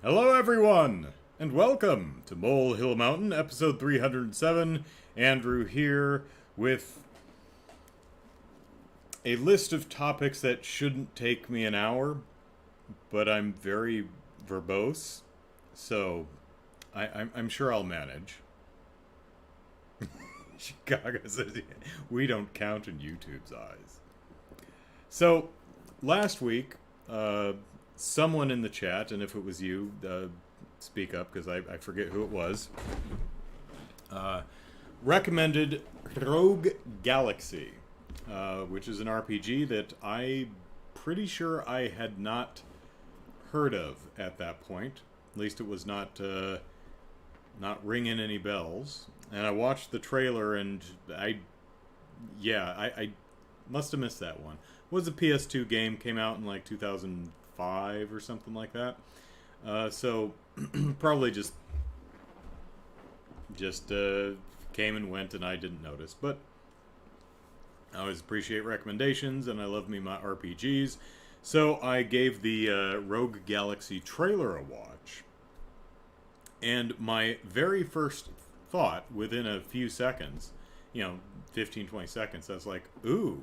Hello, everyone, and welcome to Molehill Mountain, episode 307. Andrew here with a list of topics that shouldn't take me an hour, but I'm very verbose, so I'm sure I'll manage. Chicago says we don't count in YouTube's eyes. So, last week, someone in the chat, and if it was you, speak up because I forget who it was, recommended Rogue Galaxy, which is an RPG that I'm pretty sure I had not heard of at that point. At least it was not ringing any bells. And I watched the trailer, and I must have missed that one. It was a PS2 game, came out in like 2005 or something like that. So probably just came and went, and I didn't notice. But I always appreciate recommendations, and I love me my RPGs. So I gave the Rogue Galaxy trailer a watch, and my very first thought within a few seconds, 15, 20 seconds, I was like, ooh,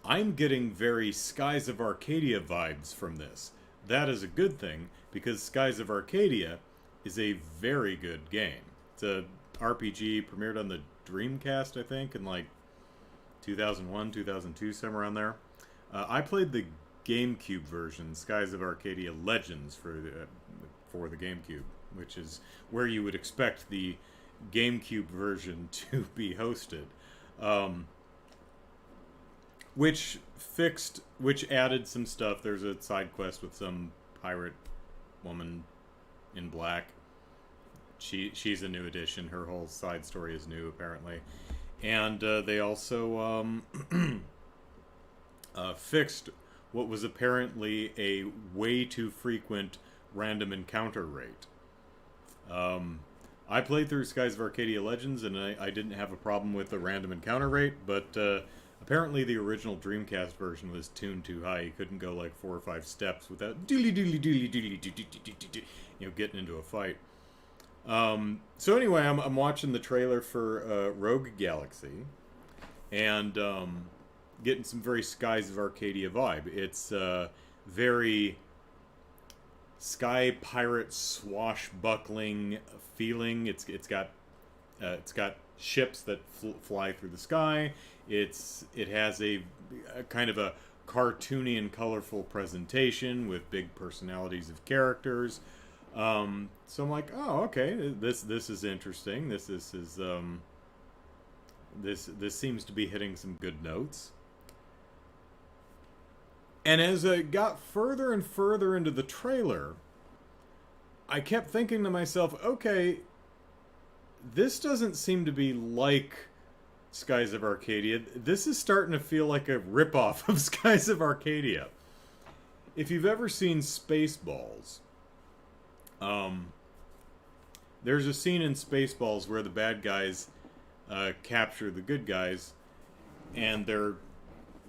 I'm getting very Skies of Arcadia vibes from this. That is a good thing, because Skies of Arcadia is a very good game. It's a RPG, premiered on the Dreamcast, I think, in like 2001, 2002, somewhere around there. I played the GameCube version, Skies of Arcadia Legends, for the GameCube, which is where you would expect the GameCube version to be hosted. Which added some stuff. There's a side quest with some pirate woman in black. She's a new addition. Her whole side story is new, apparently. And they also fixed what was apparently a way too frequent random encounter rate. I played through Skies of Arcadia Legends, and I didn't have a problem with the random encounter rate, but apparently the original Dreamcast version was tuned too high. You couldn't go like 4 or 5 steps without getting into a fight. So anyway, I'm watching the trailer for Rogue Galaxy, and getting some very Skies of Arcadia vibe. It's very sky pirate swashbuckling feeling. It's got ships that fly through the sky. It has a kind of a cartoony and colorful presentation with big personalities of characters. So I'm like, oh, okay, this is interesting. This seems to be hitting some good notes. And as I got further and further into the trailer, I kept thinking to myself, okay, this doesn't seem to be like Skies of Arcadia. This is starting to feel like a ripoff of Skies of Arcadia. If you've ever seen Spaceballs, there's a scene in Spaceballs where the bad guys capture the good guys, and they're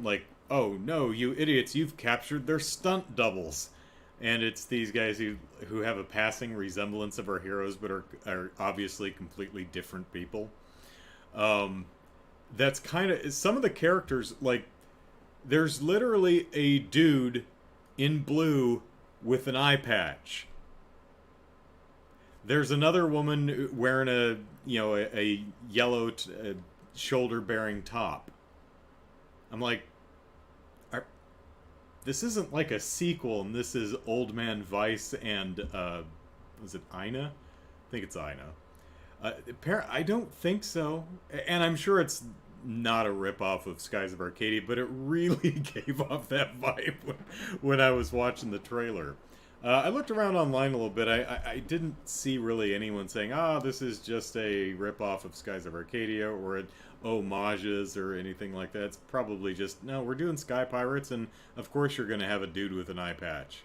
like, oh no, you idiots, you've captured their stunt doubles. And it's these guys who have a passing resemblance of our heroes, but are obviously completely different people. That's kind of some of the characters. Like, there's literally a dude in blue with an eye patch. There's another woman wearing a yellow shoulder-bearing top. I'm like, this isn't like a sequel, and this is Old Man Vice and was it Ina? I think it's Ina. I don't think so, and I'm sure it's not a ripoff of Skies of Arcadia, but it really gave off that vibe when I was watching the trailer. I looked around online a little bit. I didn't see really anyone saying, this is just a ripoff of Skies of Arcadia, or homages or anything like that. It's probably just, no, we're doing Sky Pirates, and of course you're going to have a dude with an eye patch.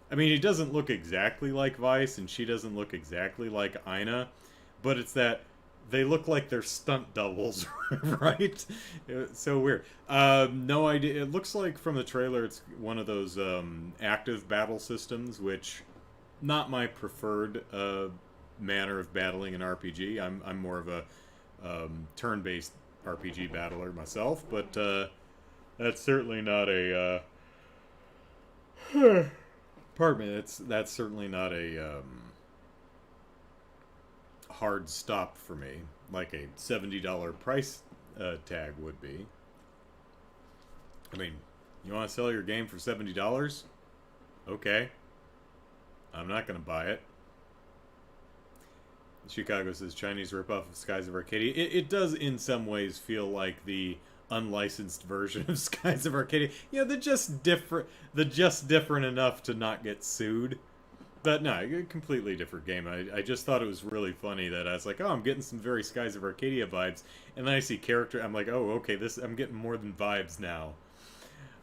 I mean, he doesn't look exactly like Vice, and she doesn't look exactly like Ina, but it's that they look like they're stunt doubles, right? It's so weird. No idea. It looks like from the trailer, it's one of those active battle systems, which not my preferred manner of battling an RPG. I'm more of a turn-based RPG battler myself, but that's certainly not a. Pardon me. That's certainly not a hard stop for me, like a $70 price tag would be. I mean, you want to sell your game for $70? Okay. I'm not going to buy it. Chicago says Chinese ripoff of Skies of Arcadia. It does in some ways feel like the unlicensed version of Skies of Arcadia. You know, they're just different. They're just different enough to not get sued. But no, a completely different game. I just thought it was really funny that I was like, oh, I'm getting some very Skies of Arcadia vibes, and then I see character. I'm like, oh, okay, I'm getting more than vibes now.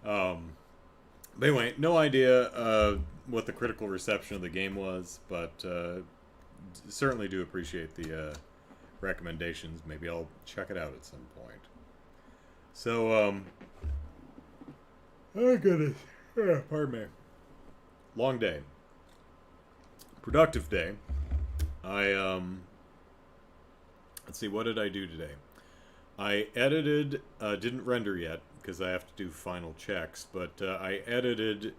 But anyway, no idea what the critical reception of the game was, but certainly do appreciate the recommendations. Maybe I'll check it out at some point. So, oh goodness, pardon me. Long day. Productive day. Let's see, what did I do today? I edited, didn't render yet, because I have to do final checks, but I edited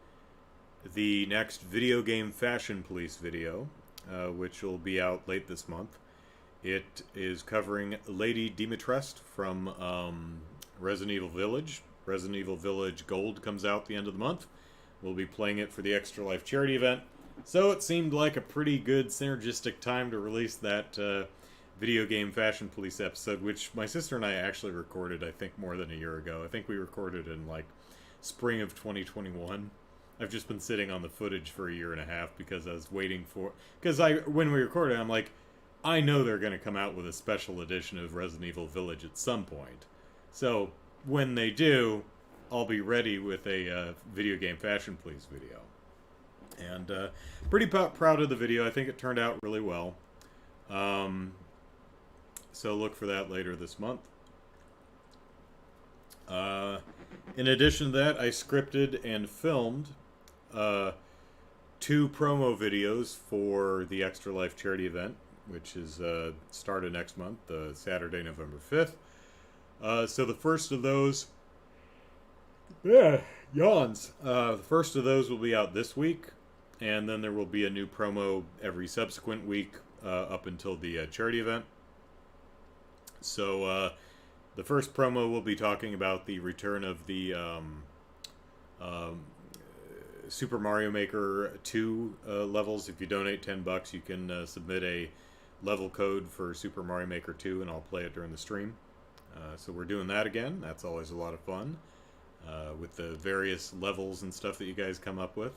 the next Video Game Fashion Police video, which will be out late this month. It is covering Lady Dimitrescu from Resident Evil Village. Resident Evil Village Gold comes out the end of the month. We'll be playing it for the Extra Life charity event. So it seemed like a pretty good synergistic time to release that Video Game Fashion Police episode, which my sister and I actually recorded, I think, more than a year ago. I think we recorded in, like, spring of 2021. I've just been sitting on the footage for a year and a half because I was waiting for... Because when we recorded, I'm like, I know they're going to come out with a special edition of Resident Evil Village at some point. So, when they do, I'll be ready with a Video Game Fashion Police video. And pretty proud of the video. I think it turned out really well. So look for that later this month. In addition to that, I scripted and filmed 2 promo videos for the Extra Life charity event, which is started next month, Saturday, November 5th. So the first of those... yawns. The first of those will be out this week. And then there will be a new promo every subsequent week up until the charity event. So the first promo will be talking about the return of the Super Mario Maker 2 levels. If you donate $10, you can submit a level code for Super Mario Maker 2, and I'll play it during the stream. So we're doing that again. That's always a lot of fun with the various levels and stuff that you guys come up with.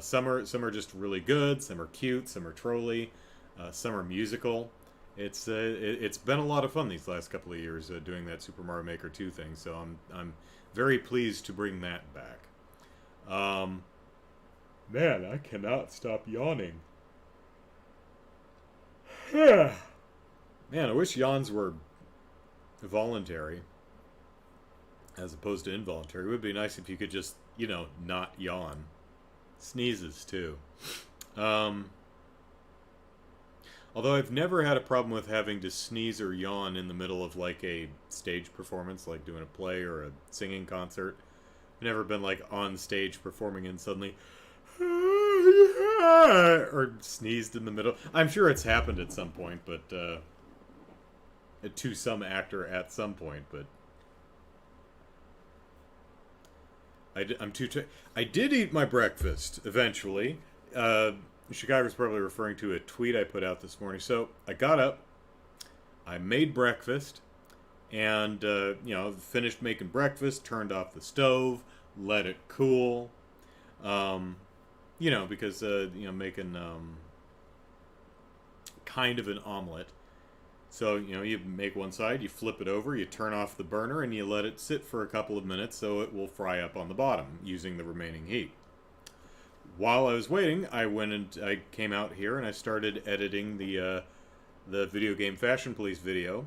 Some are just really good, some are cute, some are trolly, some are musical. It's been a lot of fun these last couple of years doing that Super Mario Maker 2 thing, so I'm very pleased to bring that back. Man, I cannot stop yawning. Man, I wish yawns were voluntary as opposed to involuntary. It would be nice if you could just, not yawn. Sneezes, too. Although I've never had a problem with having to sneeze or yawn in the middle of, like, a stage performance, like doing a play or a singing concert. I've never been, like, on stage performing and suddenly... or sneezed in the middle. I'm sure it's happened at some point, but... to some actor at some point, but... I did eat my breakfast, eventually. Chicago's probably referring to a tweet I put out this morning. So, I got up, I made breakfast, and, finished making breakfast, turned off the stove, let it cool. Because, making, kind of an omelet. So, you make one side, you flip it over, you turn off the burner, and you let it sit for a couple of minutes so it will fry up on the bottom using the remaining heat. While I was waiting, I came out here and I started editing the the video game Fashion Police video.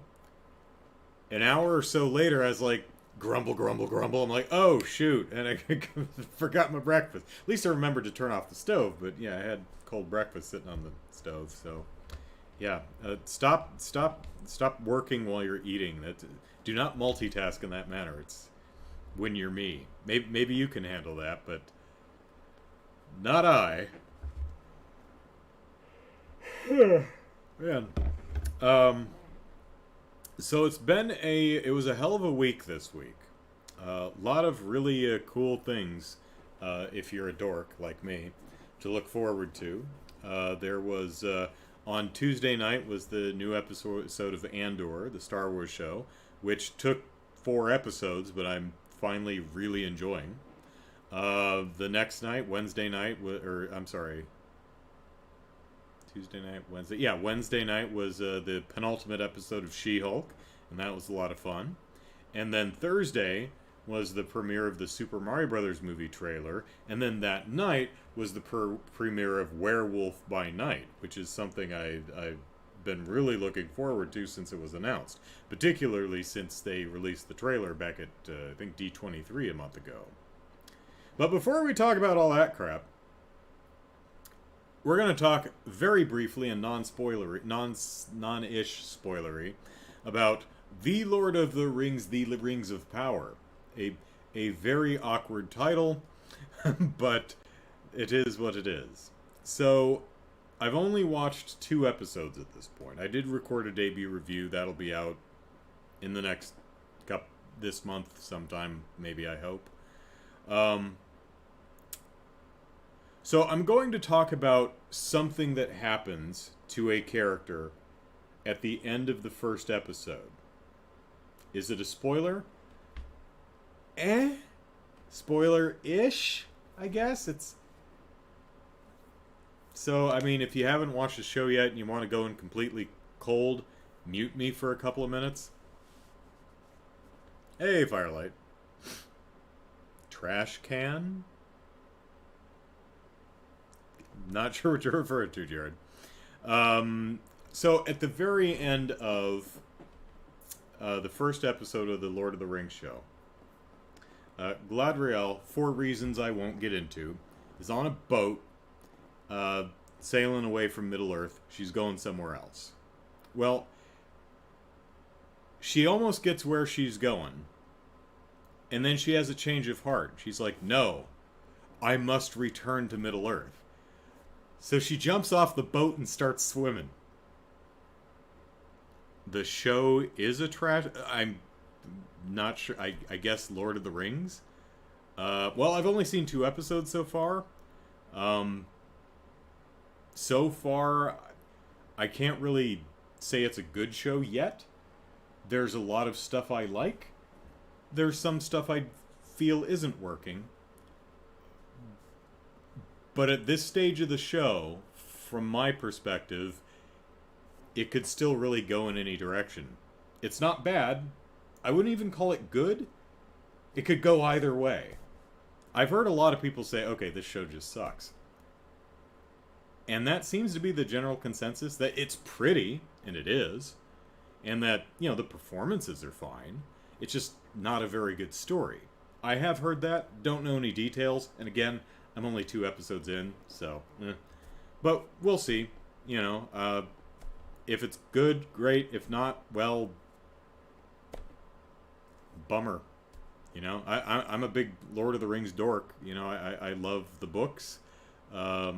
An hour or so later, I was like, grumble, grumble, grumble. I'm like, oh, shoot. And I forgot my breakfast. At least I remembered to turn off the stove. But yeah, I had cold breakfast sitting on the stove. So yeah, stop working while you're eating. Do not multitask in that manner. It's when you're me. Maybe you can handle that, but not I. Man. So it was a hell of a week this week. A lot of really cool things, if you're a dork like me, to look forward to. There was, on Tuesday night was the new episode of Andor, the Star Wars show, which took 4 episodes, but I'm finally really enjoying. The next night, Wednesday night, Tuesday night, Wednesday. Yeah, Wednesday night was the penultimate episode of She-Hulk, and that was a lot of fun. And then Thursday was the premiere of the Super Mario Brothers movie trailer, and then that night was the premiere of Werewolf by Night, which is something I've been really looking forward to since it was announced, particularly since they released the trailer back at, I think, D23 a month ago. But before we talk about all that crap, we're going to talk very briefly and non-ish spoilery about The Lord of the Rings, The Rings of Power. A very awkward title, but it is what it is. So, I've only watched 2 episodes at this point. I did record a debut review. That'll be out in the next this month sometime, maybe, I hope. So I'm going to talk about something that happens to a character at the end of the first episode. Is it a spoiler? Spoiler-ish, I guess. So, I mean, if you haven't watched the show yet and you want to go in completely cold, mute me for a couple of minutes. Hey, Firelight. Trash can? Not sure what you're referring to, Jared. So, at the very end of the first episode of the Lord of the Rings show, Galadriel, for reasons I won't get into, is on a boat sailing away from Middle-earth. She's going somewhere else. Well, she almost gets where she's going, and then she has a change of heart. She's like, no, I must return to Middle-earth. So she jumps off the boat and starts swimming. The show is a trash... I'm not sure. I guess Lord of the Rings? Well, I've only seen 2 episodes so far. So far, I can't really say it's a good show yet. There's a lot of stuff I like. There's some stuff I feel isn't working. But at this stage of the show, from my perspective, it could still really go in any direction. It's not bad. I wouldn't even call it good. It could go either way. I've heard a lot of people say, okay, this show just sucks. And that seems to be the general consensus, that it's pretty, and it is, and that, the performances are fine. It's just not a very good story. I have heard that, don't know any details, and again, I'm only 2 episodes in, so, But we'll see, if it's good, great. If not, well, bummer. I'm a big Lord of the Rings dork. I love the books. I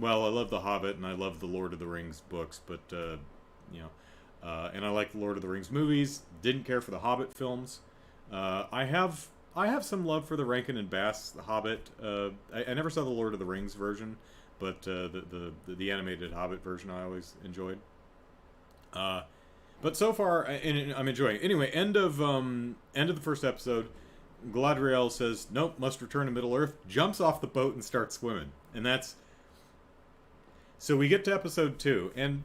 love The Hobbit and I love the Lord of the Rings books, but, and I like the Lord of the Rings movies. Didn't care for the Hobbit films. I have some love for the Rankin and Bass The Hobbit. I never saw the Lord of the Rings version, but the animated Hobbit version I always enjoyed. But so far, I'm enjoying it. Anyway, end of the first episode, Galadriel says, nope, must return to Middle-earth, jumps off the boat and starts swimming. And that's... So we get to episode 2, and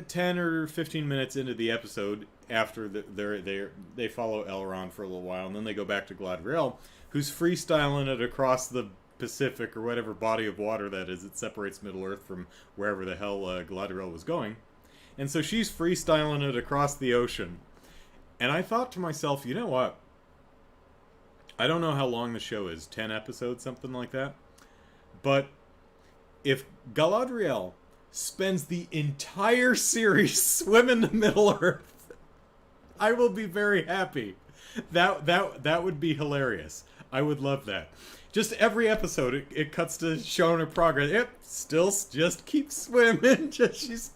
10 or 15 minutes into the episode, after they follow Elrond for a little while, and then they go back to Galadriel, who's freestyling it across the Pacific, or whatever body of water that is. It separates Middle-earth from wherever the hell Galadriel was going. And so she's freestyling it across the ocean. And I thought to myself, you know what? I don't know how long the show is, 10 episodes, something like that. But if Galadriel spends the entire series swimming the Middle Earth, I will be very happy. That would be hilarious. I would love that. Just every episode, it cuts to showing her progress. Yep, still just keep swimming. She's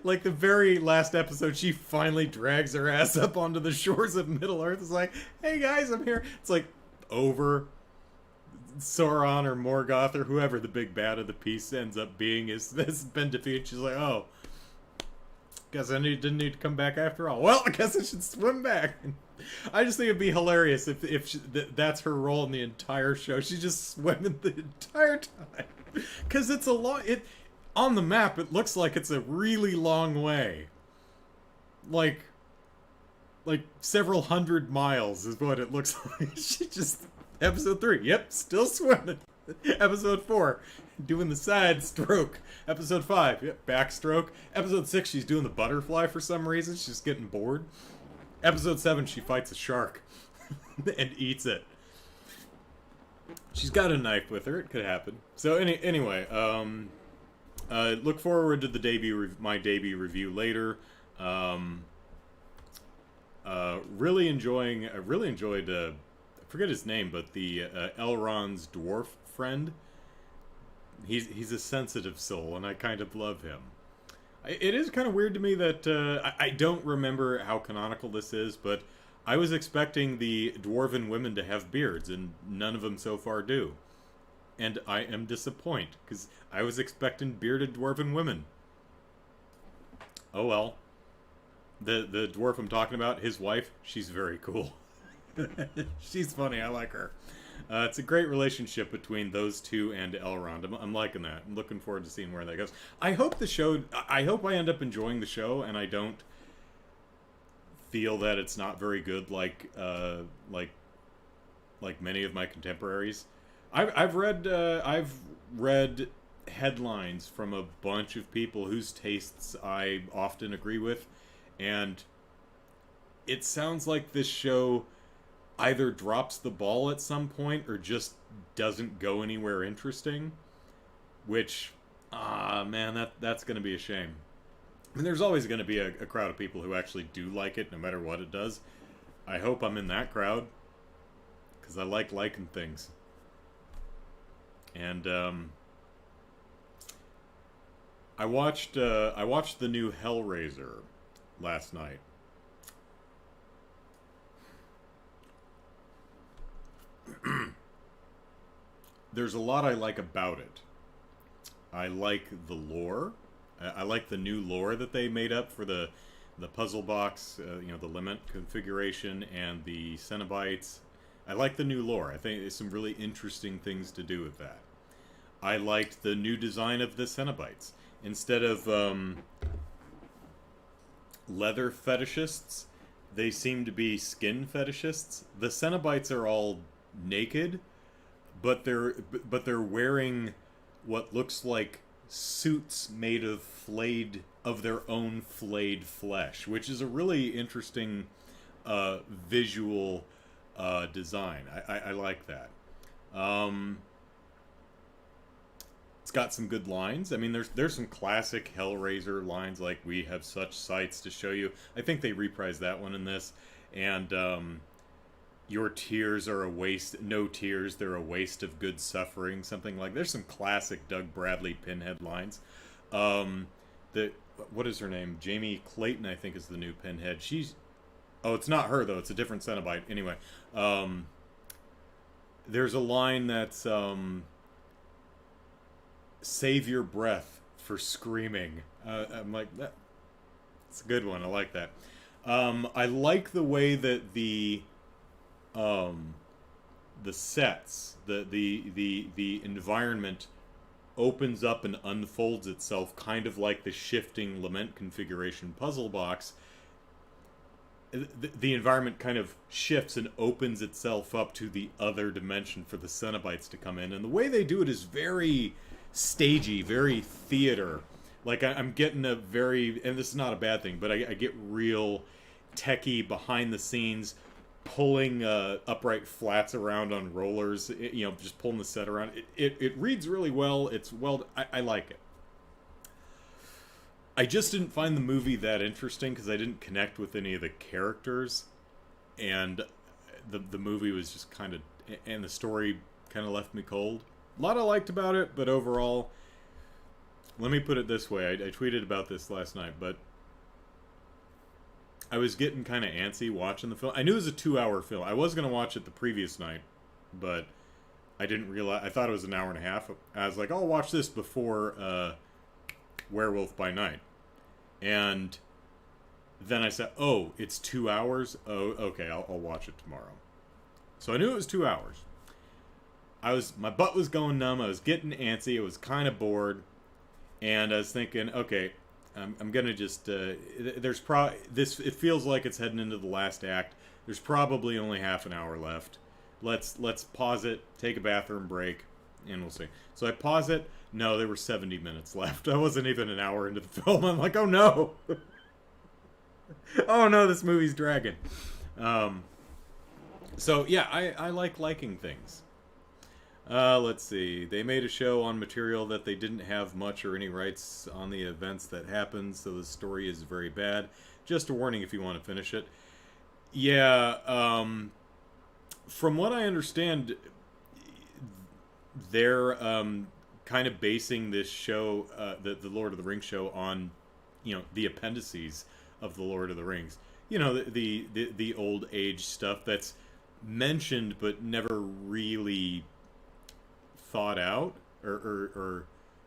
like the very last episode, she finally drags her ass up onto the shores of Middle Earth. It's like, hey guys, I'm here. It's like over. Sauron or Morgoth or whoever the big bad of the piece ends up being has been defeated. She's like, oh, guess I didn't need to come back after all. Well, I guess I should swim back. I just think it'd be hilarious if that's her role in the entire show. She's just swimming the entire time. Because it's a long... on the map, it looks like it's a really long way. Like several hundred miles is what it looks like. She just... Episode 3, yep, still swimming. Episode 4, doing the side stroke. Episode 5, yep, backstroke. Episode 6, she's doing the butterfly for some reason. She's just getting bored. Episode 7, she fights a shark and eats it. She's got a knife with her. It could happen. So anyway, look forward to the my debut review later. Really enjoyed. I forget his name, but the Elrond's dwarf friend. He's a sensitive soul, and I kind of love him. It is kind of weird to me that I don't remember how canonical this is, but I was expecting the dwarven women to have beards, and none of them so far do. And I am disappointed, because I was expecting bearded dwarven women. Oh well. The dwarf I'm talking about, his wife, she's very cool. She's funny. I like her. It's a great relationship between those two and Elrond. I'm liking that. I'm looking forward to seeing where that goes. I hope I end up enjoying the show, and I don't feel that it's not very good like many of my contemporaries. I've read headlines from a bunch of people whose tastes I often agree with, and it sounds like this show either drops the ball at some point or just doesn't go anywhere interesting, which, man, that's going to be a shame. I mean, there's always going to be a crowd of people who actually do like it, no matter what it does. I hope I'm in that crowd, because I like liking things. And I watched the new Hellraiser last night. There's a lot I like about it. I like the lore. I like the new lore that they made up for the puzzle box, the limit configuration and the Cenobites. I like the new lore. I think there's some really interesting things to do with that. I liked the new design of the Cenobites. Instead of leather fetishists, they seem to be skin fetishists. The Cenobites are all naked, but they're wearing what looks like suits made of their own flayed flesh, which is a really interesting visual design. I like that. It's got some good lines. I mean, there's some classic Hellraiser lines like "We have such sights to show you." I think they reprised that one in this, and "Your tears are a waste. No tears, they're a waste of good suffering." Something like. There's some classic Doug Bradley Pinhead lines. What is her name? Jamie Clayton, I think, is the new Pinhead. Oh, it's not her though. It's a different Cenobite. Anyway, there's a line that's "Save your breath for screaming." I'm like, that's a good one. I like that. I like the way that the sets, the environment opens up and unfolds itself, kind of like the shifting lament configuration puzzle box. The environment kind of shifts and opens itself up to the other dimension for the Cenobites to come in, and the way they do it is very stagey, very theater. Like I'm getting a very, and this is not a bad thing, but I get real techie behind the scenes, pulling upright flats around on rollers. Just pulling the set around. It reads really well. I like it. I just didn't find the movie that interesting because I didn't connect with any of the characters, and the movie was just kind of, and the story kind of left me cold. A lot I liked about it, but overall, let me put it this way. I tweeted about this last night, but I was getting kind of antsy watching the film. I knew it was a 2-hour film. I was going to watch it the previous night, but I didn't realize. I thought it was an hour and a half. I was like, I'll watch this before Werewolf by Night. And then I said, oh, it's 2 hours? Oh, okay, I'll watch it tomorrow. So I knew it was 2 hours. My butt was going numb. I was getting antsy. I was kind of bored. And I was thinking, okay, I'm gonna just, it feels like it's heading into the last act. There's probably only half an hour left. Let's pause it, take a bathroom break, and we'll see. So I pause it. No, there were 70 minutes left. I wasn't even an hour into the film. I'm like, oh no. Oh no, this movie's dragging. So yeah, I like liking things. Let's see. They made a show on material that they didn't have much or any rights on the events that happened, so the story is very bad. Just a warning if you want to finish it. Yeah, from what I understand, they're kind of basing this show, the Lord of the Rings show, on, the appendices of the Lord of the Rings. The old age stuff that's mentioned but never really thought out or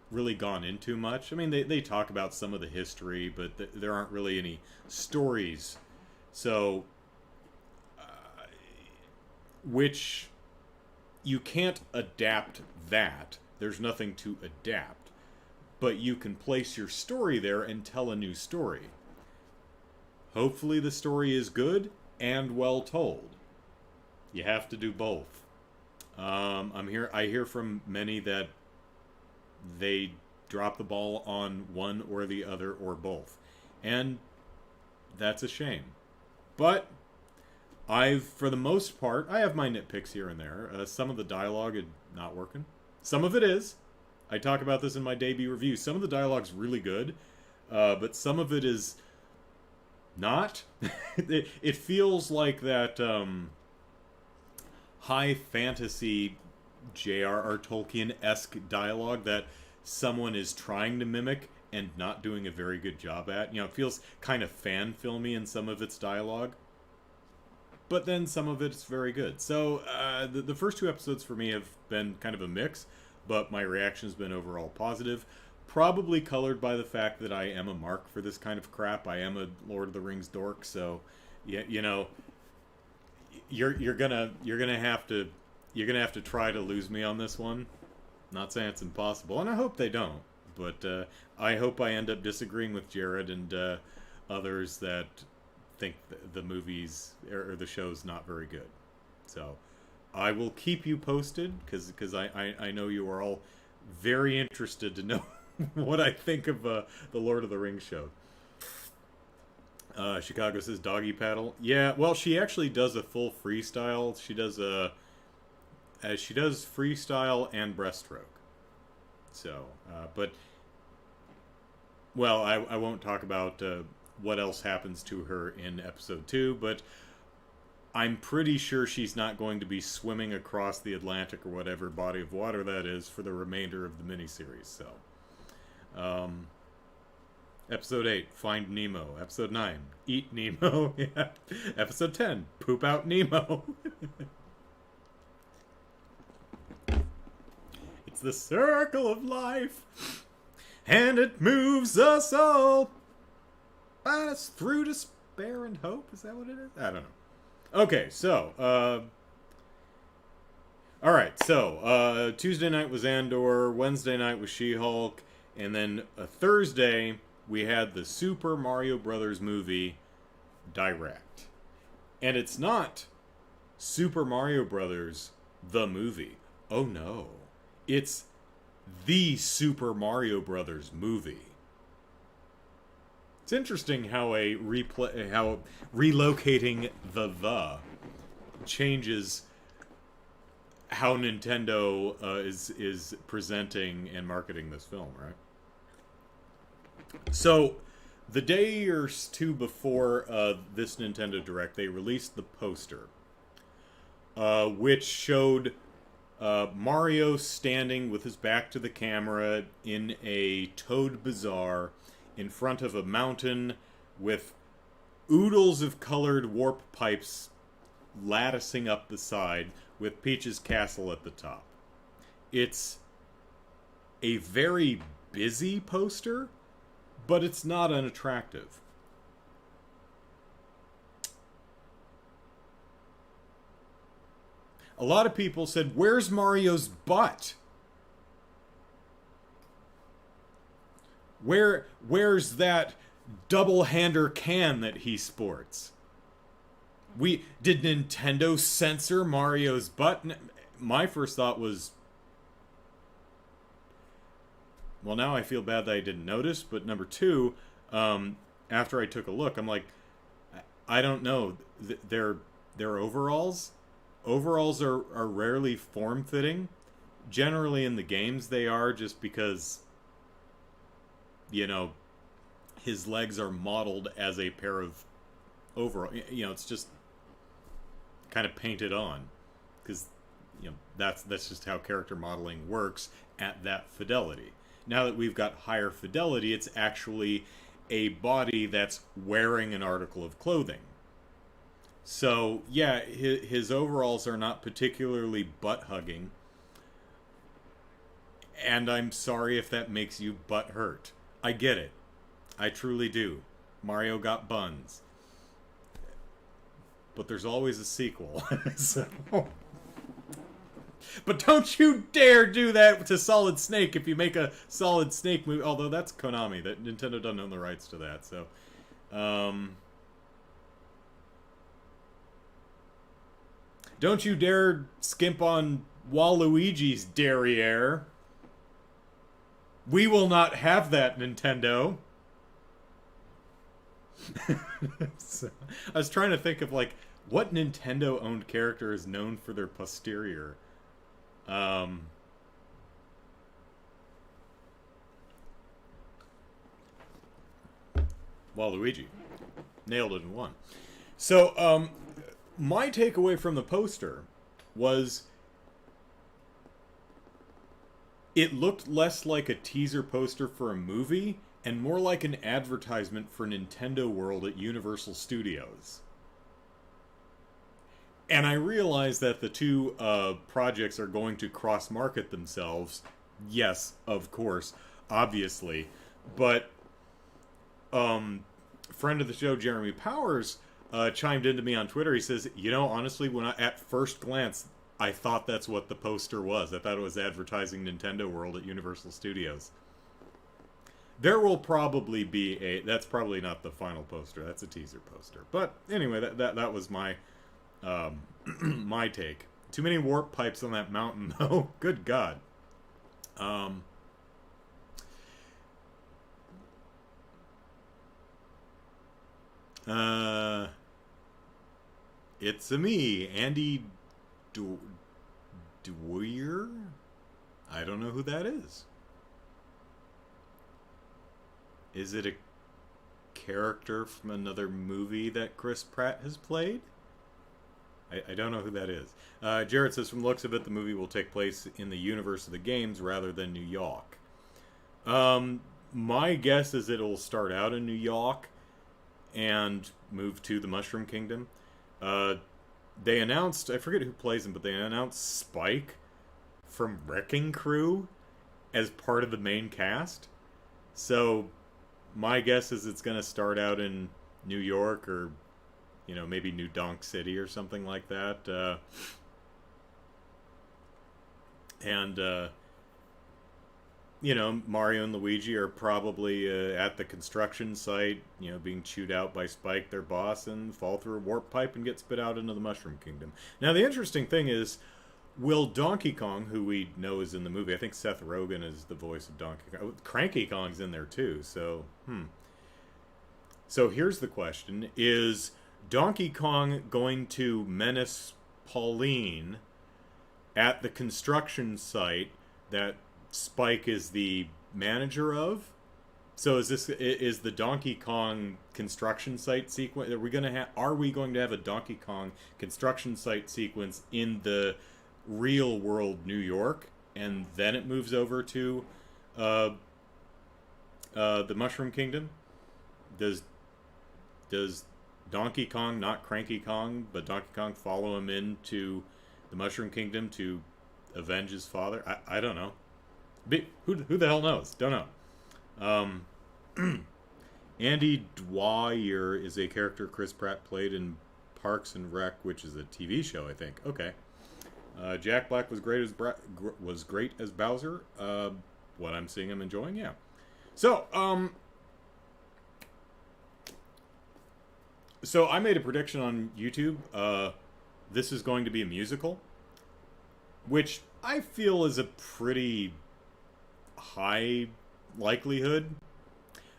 really gone into much. I mean, they talk about some of the history, but there aren't really any stories. So, which you can't adapt that. There's nothing to adapt. But you can place your story there and tell a new story. Hopefully the story is good and well told. You have to do both. I hear from many that they drop the ball on one or the other or both. And that's a shame. But for the most part, I have my nitpicks here and there. Some of the dialogue is not working. Some of it is. I talk about this in my debut review. Some of the dialogue's really good, but some of it is not. It feels like that high fantasy J.R.R. Tolkien-esque dialogue that someone is trying to mimic and not doing a very good job at. It feels kind of fan-filmy in some of its dialogue. But then some of it's very good. So the first 2 episodes for me have been kind of a mix, but my reaction's been overall positive. Probably colored by the fact that I am a mark for this kind of crap. I am a Lord of the Rings dork, so yeah, you're gonna have to try to lose me on this one. Not saying it's impossible, and I hope they don't. But I hope I end up disagreeing with Jared and others that think the movies or the show's not very good. So I will keep you posted because I know you are all very interested to know what I think of the Lord of the Rings show. Chicago says doggy paddle. Yeah, well, she actually does a full freestyle. She does freestyle and breaststroke. So, I won't talk about what else happens to her in episode 2, but I'm pretty sure she's not going to be swimming across the Atlantic or whatever body of water that is for the remainder of the miniseries. So, Episode 8, Find Nemo. Episode 9, Eat Nemo. Yeah. Episode 10, Poop Out Nemo. It's the circle of life, and it moves us all through despair and hope. Is that what it is? I don't know. Okay, so, alright, so, Tuesday night was Andor, Wednesday night was She-Hulk, and then Thursday we had the Super Mario Brothers movie Direct. And it's not Super Mario Brothers, the movie. Oh no. It's the Super Mario Brothers movie. It's interesting how how relocating the changes how Nintendo is presenting and marketing this film, right? So, the day or two before this Nintendo Direct, they released the poster, which showed Mario standing with his back to the camera in a Toad Bazaar in front of a mountain with oodles of colored warp pipes latticing up the side with Peach's castle at the top. It's a very busy poster, but it's not unattractive. A lot of people said, "Where's Mario's butt? Where's that double-hander can that he sports? Did Nintendo censor Mario's butt?" My first thought was, well, now I feel bad that I didn't notice, but number two, after I took a look, I'm like, I don't know. Their overalls are rarely form-fitting. Generally in the games they are, just because, you know, his legs are modeled as a pair of overalls. You know, it's just kind of painted on, because, you know, that's just how character modeling works at that fidelity. Now that we've got higher fidelity, it's actually a body that's wearing an article of clothing. So, yeah, his overalls are not particularly butt-hugging. And I'm sorry if that makes you butt hurt. I get it. I truly do. Mario got buns. But there's always a sequel. So... But don't you dare do that to Solid Snake if you make a Solid Snake movie. Although that's Konami. That Nintendo doesn't own the rights to that. So, don't you dare skimp on Waluigi's derriere. We will not have that, Nintendo. So, I was trying to think of, like, what Nintendo-owned character is known for their posterior. Waluigi. Nailed it in one. So, my takeaway from the poster was it looked less like a teaser poster for a movie and more like an advertisement for Nintendo World at Universal Studios. And I realize that the two projects are going to cross-market themselves. Yes, of course, obviously. But friend of the show, Jeremy Powers, chimed into me on Twitter. He says, you know, honestly, at first glance, I thought that's what the poster was. I thought it was advertising Nintendo World at Universal Studios. There will probably be that's probably not the final poster. That's a teaser poster. But anyway, that was my my take. Too many warp pipes on that mountain, though. Good God. It's a me, Andy Dwyer? I don't know who that is. Is it a character from another movie that Chris Pratt has played? I don't know who that is. Jared says, from the looks of it, the movie will take place in the universe of the games rather than New York. My guess is it'll start out in New York and move to the Mushroom Kingdom. They announced, I forget who plays him, but they announced Spike from Wrecking Crew as part of the main cast. So my guess is it's going to start out in New York, or, you know, maybe New Donk City or something like that. You know, Mario and Luigi are probably at the construction site, you know, being chewed out by Spike, their boss, and fall through a warp pipe and get spit out into the Mushroom Kingdom. Now, the interesting thing is, will Donkey Kong, who we know is in the movie, I think Seth Rogen is the voice of Donkey Kong. Cranky Kong's in there, too, so, So here's the question: is Donkey Kong going to menace Pauline at the construction site that Spike is the manager of? So is the Donkey Kong construction site sequence? Are we going to have a Donkey Kong construction site sequence in the real world New York, and then it moves over to uh, the Mushroom Kingdom? Does Donkey Kong, not Cranky Kong, but Donkey Kong, follow him into the Mushroom Kingdom to avenge his father? I don't know. Who the hell knows? Don't know. Andy Dwyer is a character Chris Pratt played in Parks and Rec, which is a TV show, I think. Okay. Jack Black was great as Bowser. What I'm seeing, I'm enjoying. Yeah. So I made a prediction on YouTube. This is going to be a musical, which I feel is a pretty high likelihood.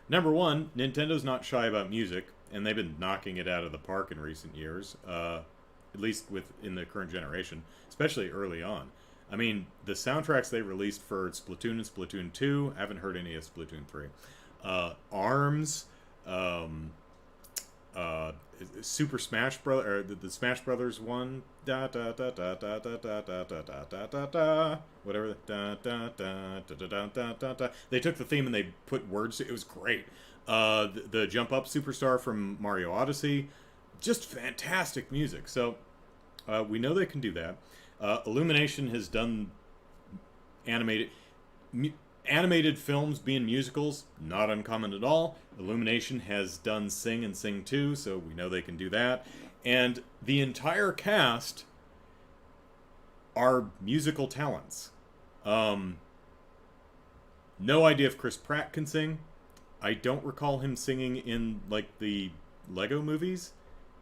Number one, Nintendo's not shy about music, and they've been knocking it out of the park in recent years, at least in the current generation, especially early on. I mean, the soundtracks they released for Splatoon and Splatoon 2, I haven't heard any of Splatoon 3. ARMS, Super Smash Bros. Or the Smash Brothers one, da da da da da da da da da da da da da, whatever, da da da da da da da da. They took the theme and they put words. It was great. The Jump Up Superstar from Mario Odyssey, just fantastic music. So we know they can do that. Illumination has done animated films being musicals, not uncommon at all. Illumination has done Sing and Sing 2, so we know they can do that. And the entire cast are musical talents. No idea if Chris Pratt can sing. I don't recall him singing in, like, the Lego movies.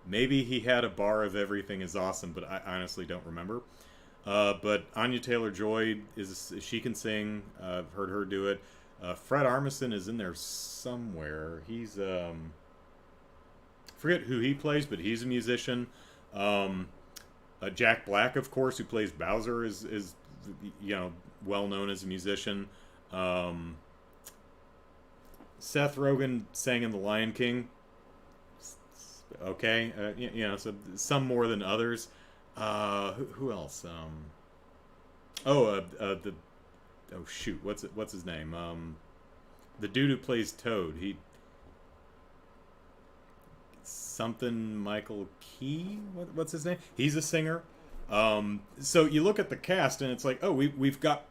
Maybe he had a bar of Everything is Awesome, but I honestly don't remember. But Anya Taylor-Joy, she can sing. I've heard her do it. Fred Armisen is in there somewhere. He's forget who he plays, but he's a musician. Jack Black, of course, who plays Bowser, is well known as a musician. Seth Rogen sang in The Lion King. Okay, so some more than others. Who else? What's his name? The dude who plays Toad. Michael Key. What's his name? He's a singer. So you look at the cast and it's like, oh, we've got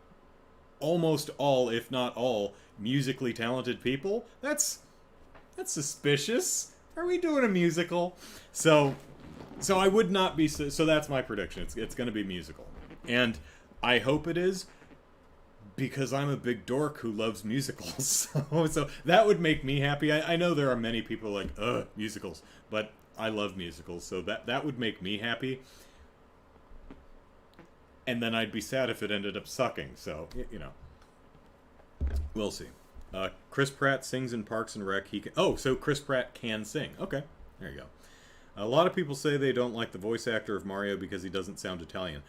almost all, if not all, musically talented people. That's suspicious. Are we doing a musical? So I would not be. So that's my prediction. It's going to be musical, and I hope it is, because I'm a big dork who loves musicals. So that would make me happy. I know there are many people like, musicals, but I love musicals, so that would make me happy. And then I'd be sad if it ended up sucking. So we'll see. Chris Pratt sings in Parks and Rec. So Chris Pratt can sing. Okay, there you go. A lot of people say they don't like the voice actor of Mario because he doesn't sound Italian.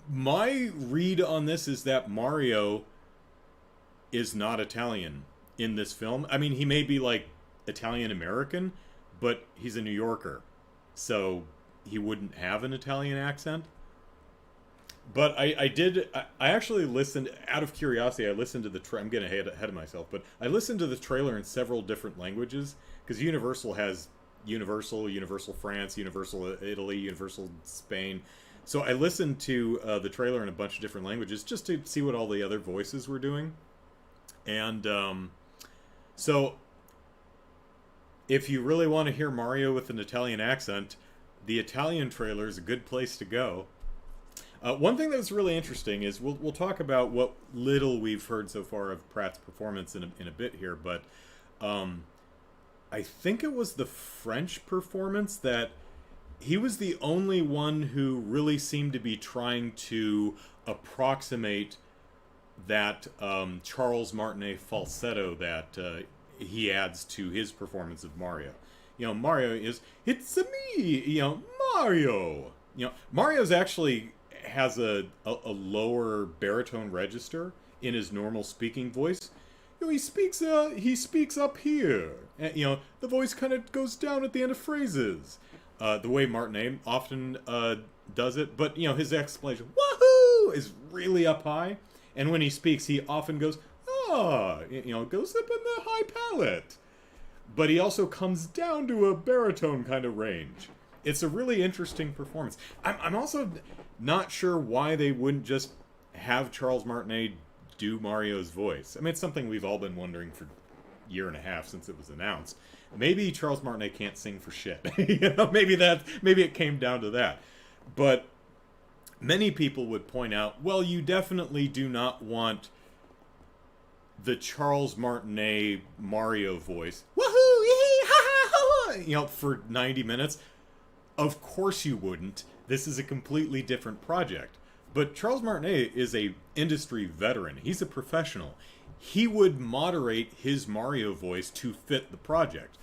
My read on this is that Mario is not Italian in this film. I mean, he may be like Italian-American, but he's a New Yorker, so he wouldn't have an Italian accent. But I actually listened, out of curiosity, I listened to I'm getting ahead of myself, but I listened to the trailer in several different languages, because Universal has Universal France, Universal Italy, Universal Spain. So I listened to the trailer in a bunch of different languages just to see what all the other voices were doing. And so if you really want to hear Mario with an Italian accent, the Italian trailer is a good place to go. One thing that was really interesting is we'll talk about what little we've heard so far of Pratt's performance in a bit here, but I think it was the French performance that he was the only one who really seemed to be trying to approximate that Charles Martinet falsetto that he adds to his performance of Mario. Mario is, it's me, Mario. Mario's actually has a lower baritone register in his normal speaking voice. He speaks up here. And, the voice kind of goes down at the end of phrases. The way Martinet often does it, but his exclamation "woohoo" is really up high, and when he speaks, he often goes goes up in the high palate. But he also comes down to a baritone kind of range. It's a really interesting performance. I'm also not sure why they wouldn't just have Charles Martinet do Mario's voice. I mean, it's something we've all been wondering for a year and a half since it was announced. Maybe Charles Martinet can't sing for shit. Maybe it came down to that. But many people would point out, well, you definitely do not want the Charles Martinet Mario voice, woohoo, yee, ha ha ha, for 90 minutes. Of course you wouldn't. This is a completely different project. But Charles Martinet is a industry veteran. He's a professional. He would moderate his Mario voice to fit the project.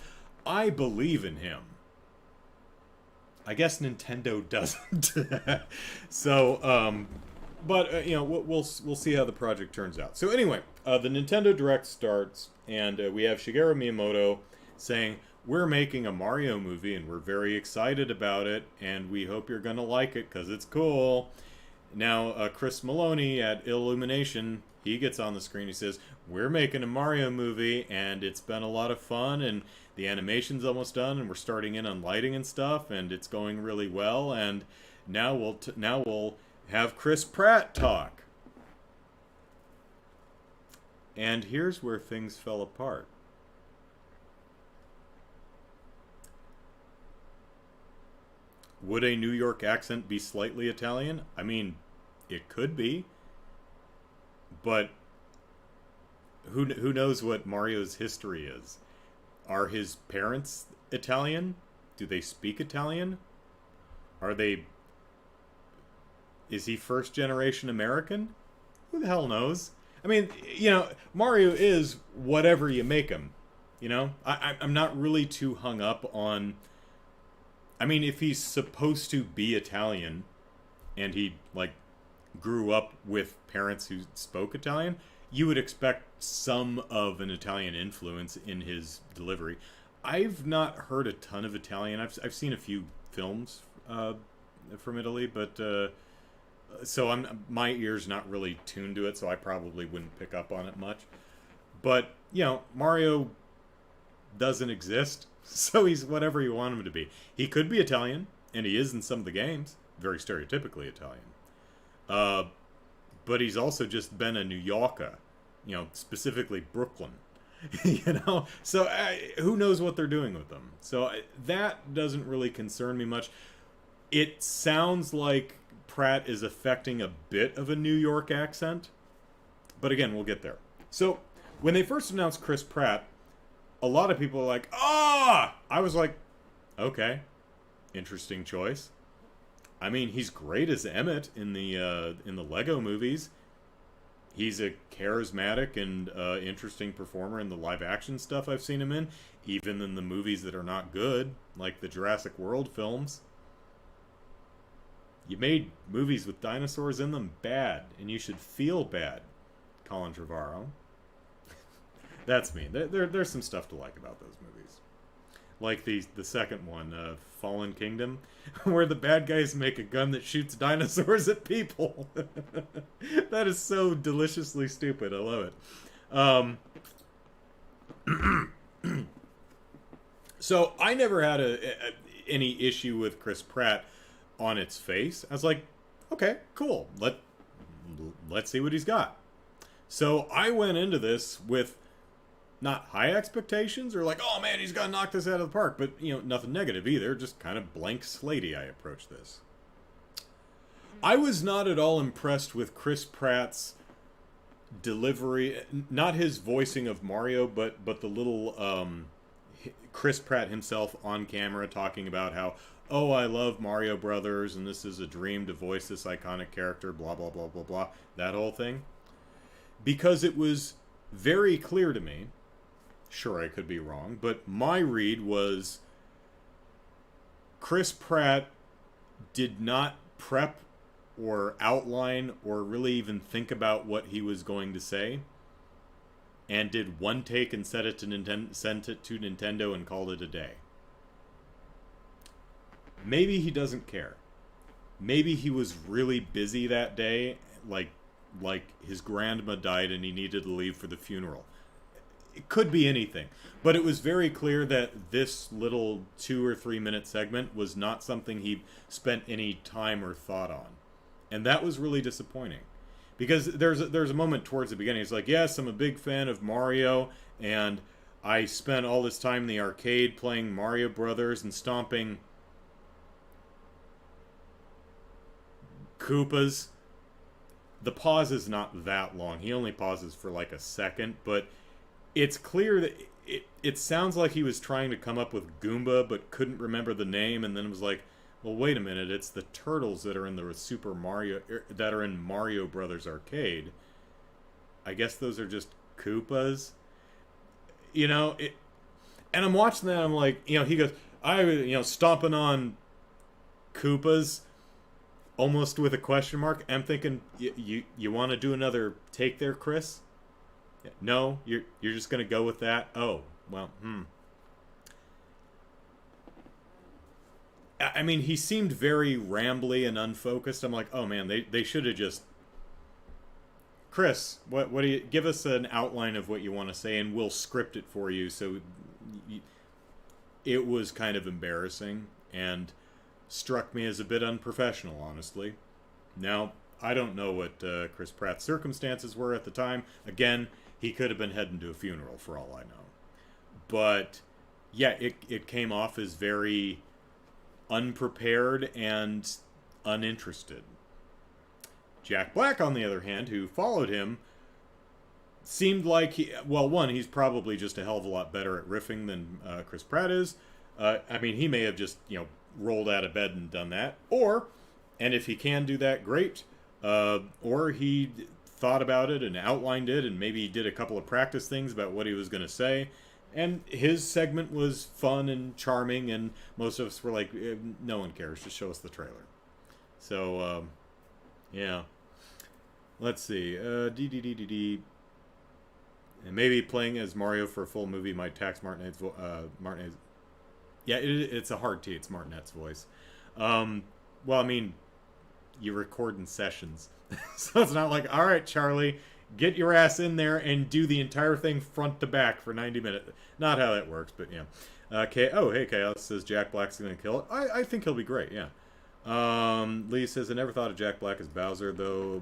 I believe in him. I guess Nintendo doesn't. So, we'll see how the project turns out. So anyway, the Nintendo Direct starts, and we have Shigeru Miyamoto saying, we're making a Mario movie, and we're very excited about it, and we hope you're going to like it, because it's cool. Now, Chris Maloney at Illumination, he gets on the screen, he says, we're making a Mario movie, and it's been a lot of fun, and the animation's almost done, and we're starting in on lighting and stuff, and it's going really well, and now we'll have Chris Pratt talk. And here's where things fell apart. Would a New York accent be slightly Italian? I mean, it could be. But who knows what Mario's history is? Are his parents Italian? Do they speak Italian? Is he first generation American? Who the hell knows? I mean, Mario is whatever you make him. I'm not really too hung up on... I mean, if he's supposed to be Italian, and he, grew up with parents who spoke Italian, you would expect some of an Italian influence in his delivery. I've not heard a ton of Italian. I've seen a few films from Italy, but so my ear's not really tuned to it, so I probably wouldn't pick up on it much. But Mario doesn't exist, so he's whatever you want him to be. He could be Italian, and he is in some of the games, very stereotypically Italian. But he's also just been a New Yorker, specifically Brooklyn, So who knows what they're doing with them? So that doesn't really concern me much. It sounds like Pratt is affecting a bit of a New York accent, but again, we'll get there. So when they first announced Chris Pratt, a lot of people were like, "Ah!" I was like, "Okay, interesting choice." I mean, he's great as Emmett in the Lego movies. He's a charismatic and interesting performer in the live-action stuff I've seen him in, even in the movies that are not good, like the Jurassic World films. You made movies with dinosaurs in them bad, and you should feel bad, Colin Trevorrow. That's me. There's some stuff to like about those movies. Like the second one, Fallen Kingdom, where the bad guys make a gun that shoots dinosaurs at people. That is so deliciously stupid. I love it. So I never had any issue with Chris Pratt on its face. I was like, okay, cool. Let's see what he's got. So I went into this with not high expectations or like, oh man, he's got to knock this out of the park, but nothing negative either, just kind of blank slatey I approached this. I was not at all impressed with Chris Pratt's delivery, not his voicing of Mario, but the little Chris Pratt himself on camera talking about how, oh, I love Mario Brothers and this is a dream to voice this iconic character, blah blah blah blah blah, that whole thing. Because it was very clear to me Sure, I could be wrong, but my read was Chris Pratt did not prep or outline or really even think about what he was going to say, and did one take and sent it to Nintendo and called it a day. Maybe he doesn't care. Maybe he was really busy that day, like his grandma died and he needed to leave for the funeral. It could be anything, but it was very clear that this little 2 or 3 minute segment was not something he spent any time or thought on, and that was really disappointing. Because there's a moment towards the beginning. He's like, "Yes, I'm a big fan of Mario, and I spent all this time in the arcade playing Mario Brothers and stomping Koopas." The pause is not that long. He only pauses for like a second, but it's clear that it sounds like he was trying to come up with Goomba, but couldn't remember the name, and then was like, "Well, wait a minute. It's the turtles that are in the Super Mario that are in Mario Brothers arcade. I guess those are just Koopas." And I'm watching that. I'm like, he goes, stomping on Koopas, almost with a question mark. I'm thinking, you want to do another take there, Chris? No, you're just gonna go with that. Oh, well, I mean, he seemed very rambly and unfocused. I'm like, oh man, they should have just. Chris, what do you give us an outline of what you want to say, and we'll script it for you. So it was kind of embarrassing and struck me as a bit unprofessional, honestly. Now, I don't know what Chris Pratt's circumstances were at the time. Again, he could have been heading to a funeral for all I know. But yeah, it came off as very unprepared and uninterested. Jack Black, on the other hand, who followed him, seemed like he's probably just a hell of a lot better at riffing than Chris Pratt is. I mean, he may have just rolled out of bed and done that, and if he can do that, great. Or he thought about it and outlined it, and maybe he did a couple of practice things about what he was going to say. And his segment was fun and charming, and most of us were like, no one cares, just show us the trailer. So, yeah. Let's see. And maybe playing as Mario for a full movie might tax Martinet's Yeah, it's a hard T. It's Martinet's voice. Well, I mean, you record in sessions. So it's not like, all right, Charlie, get your ass in there and do the entire thing front to back for 90 minutes. Not how that works, but yeah. Hey, Chaos says Jack Black's going to kill it. I think he'll be great, yeah. Lee says, I never thought of Jack Black as Bowser, though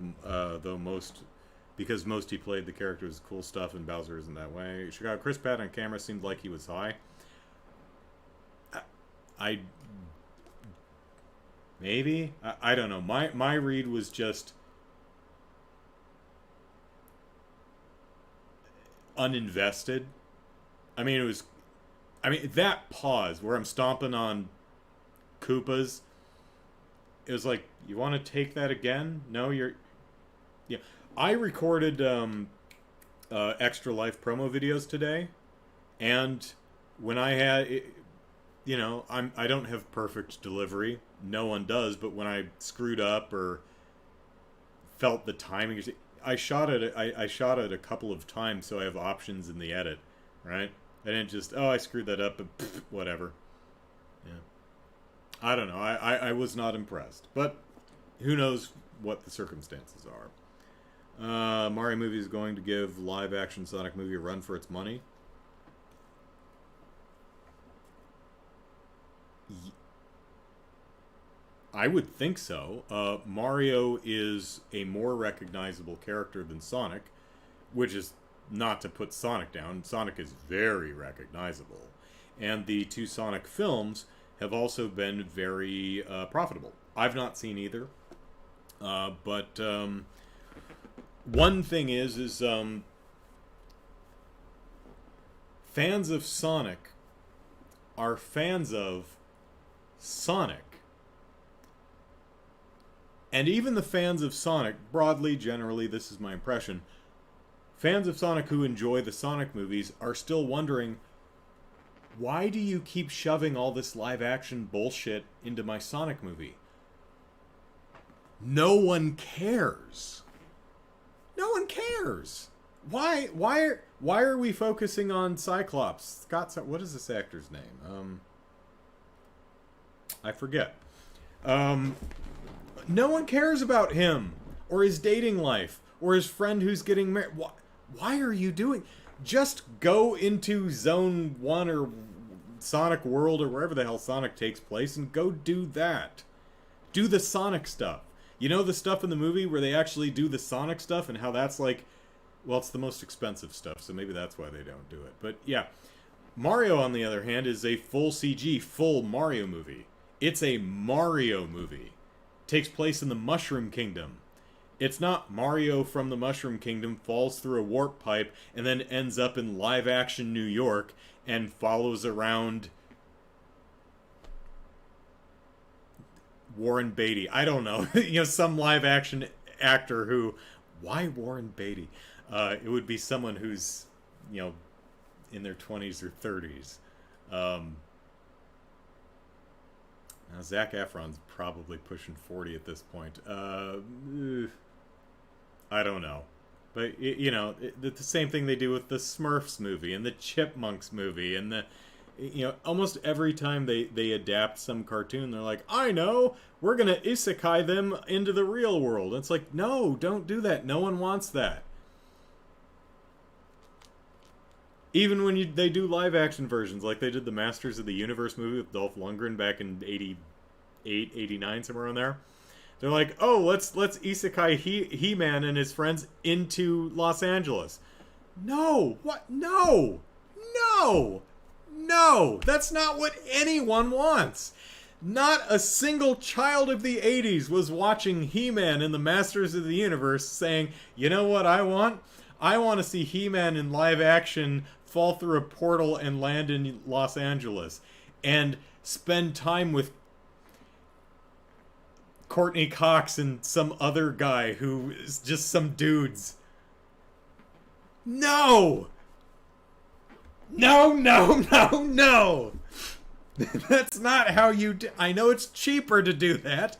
because most he played the character was cool stuff, and Bowser isn't that way. Chicago, Chris Pratt on camera seemed like he was high. Maybe? I don't know. My read was just uninvested. I mean, that pause where I'm stomping on Koopas, it was like, you want to take that again? No, yeah. I recorded Extra Life promo videos today, and when I had, I don't have perfect delivery. No one does, but when I screwed up or felt the timing, I shot it a couple of times, so I have options in the edit, right? I didn't just, I screwed that up, but whatever. Yeah. I don't know. I was not impressed, but who knows what the circumstances are. Mario movie is going to give live-action Sonic movie a run for its money. I would think so. Mario is a more recognizable character than Sonic, which is not to put Sonic down. Sonic is very recognizable. And the two Sonic films have also been very profitable. I've not seen either. But one thing is fans of Sonic are fans of Sonic. And even the fans of Sonic, broadly, generally, this is my impression, fans of Sonic who enjoy the Sonic movies are still wondering, why do you keep shoving all this live action bullshit into my Sonic movie? No one cares. No one cares. Why are we focusing on Cyclops? What is this actor's name? I forget. No one cares about him or his dating life or his friend who's getting married. Why are you doing? Just go into Zone 1 or Sonic World or wherever the hell Sonic takes place and go do that. Do the Sonic stuff. You know, the stuff in the movie where they actually do the Sonic stuff and how that's like, well, it's the most expensive stuff, so maybe that's why they don't do it. But yeah, Mario, on the other hand, is a full CG, full Mario movie. It's a Mario movie. Takes place in the Mushroom Kingdom. It's not Mario from the Mushroom Kingdom falls through a warp pipe and then ends up in live-action New York and follows around Warren Beatty. I don't know. Some live-action actor who... Why Warren Beatty? It would be someone who's, in their 20s or 30s. Now, Zac Efron's probably pushing 40 at this point. I don't know. But, the same thing they do with the Smurfs movie and the Chipmunks movie and the... almost every time they adapt some cartoon, they're like, I know, we're going to isekai them into the real world. And it's like, no, don't do that. No one wants that. Even when they do live-action versions, like they did the Masters of the Universe movie with Dolph Lundgren back in 88, 89, somewhere around there. They're like, oh, let's isekai He-Man and his friends into Los Angeles. No! What? No! No! No! That's not what anyone wants! Not a single child of the 80s was watching He-Man and the Masters of the Universe saying, you know what I want? I want to see He-Man in live action fall through a portal and land in Los Angeles. And spend time with Courtney Cox and some other guy who is just some dudes. No! No, no, no, no! That's not how you do... I know it's cheaper to do that.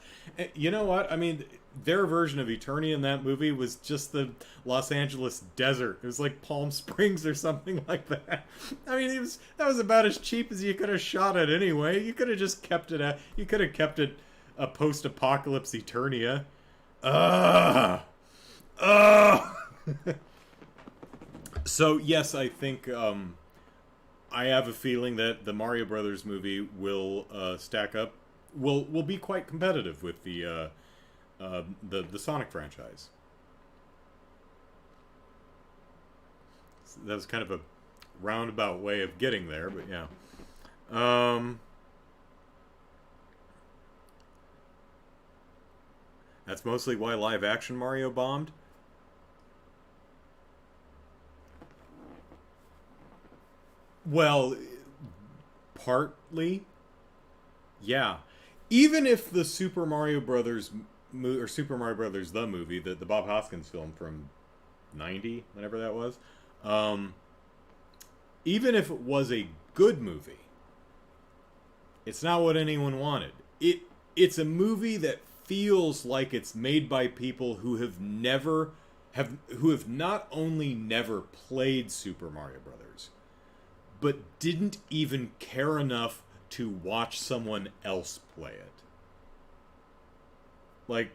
You know what? I mean, their version of Eternia in that movie was just the Los Angeles desert. It was like Palm Springs or something like that. I mean, that was about as cheap as you could have shot it anyway. You could have just kept it you could have kept it a post-apocalypse Eternia. Ugh! Ugh! So, yes, I think... I have a feeling that the Mario Brothers movie will stack up, will be quite competitive with the Sonic franchise. So that was kind of a roundabout way of getting there, but yeah. That's mostly why live action Mario bombed. Well, partly, yeah. Even if the Super Mario Brothers or Super Mario Brothers the movie, the Bob Hoskins film from 90, whenever that was, even if it was a good movie, it's not what anyone wanted. It's a movie that feels like it's made by people who have not only never played Super Mario Brothers, but didn't even care enough to watch someone else play it. Like,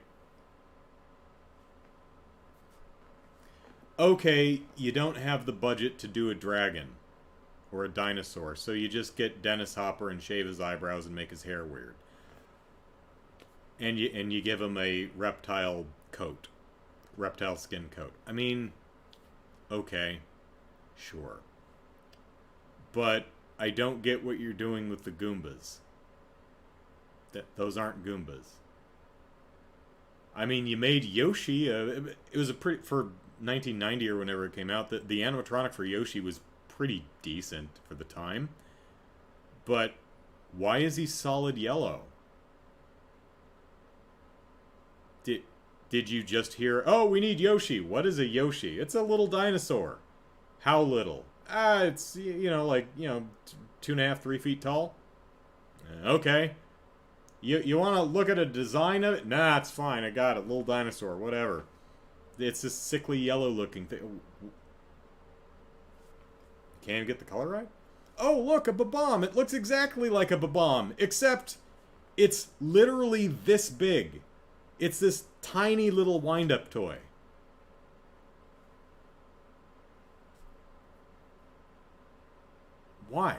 okay, you don't have the budget to do a dragon or a dinosaur, so you just get Dennis Hopper and shave his eyebrows and make his hair weird. And you give him a reptile skin coat. I mean, okay, sure. But I don't get what you're doing with the Goombas. Those aren't Goombas. I mean, you made Yoshi. It was for 1990 or whenever it came out. The animatronic for Yoshi was pretty decent for the time. But why is he solid yellow? Did you just hear, oh, we need Yoshi? What is a Yoshi? It's a little dinosaur. How little? It's, like, 2.5, 3 feet tall. Okay. You want to look at a design of it? Nah, it's fine. I got it. Little dinosaur. Whatever. It's this sickly yellow looking thing. Can't even get the color right? Oh, look, a Babam. It looks exactly like a Babam, except it's literally this big. It's this tiny little wind-up toy. Why?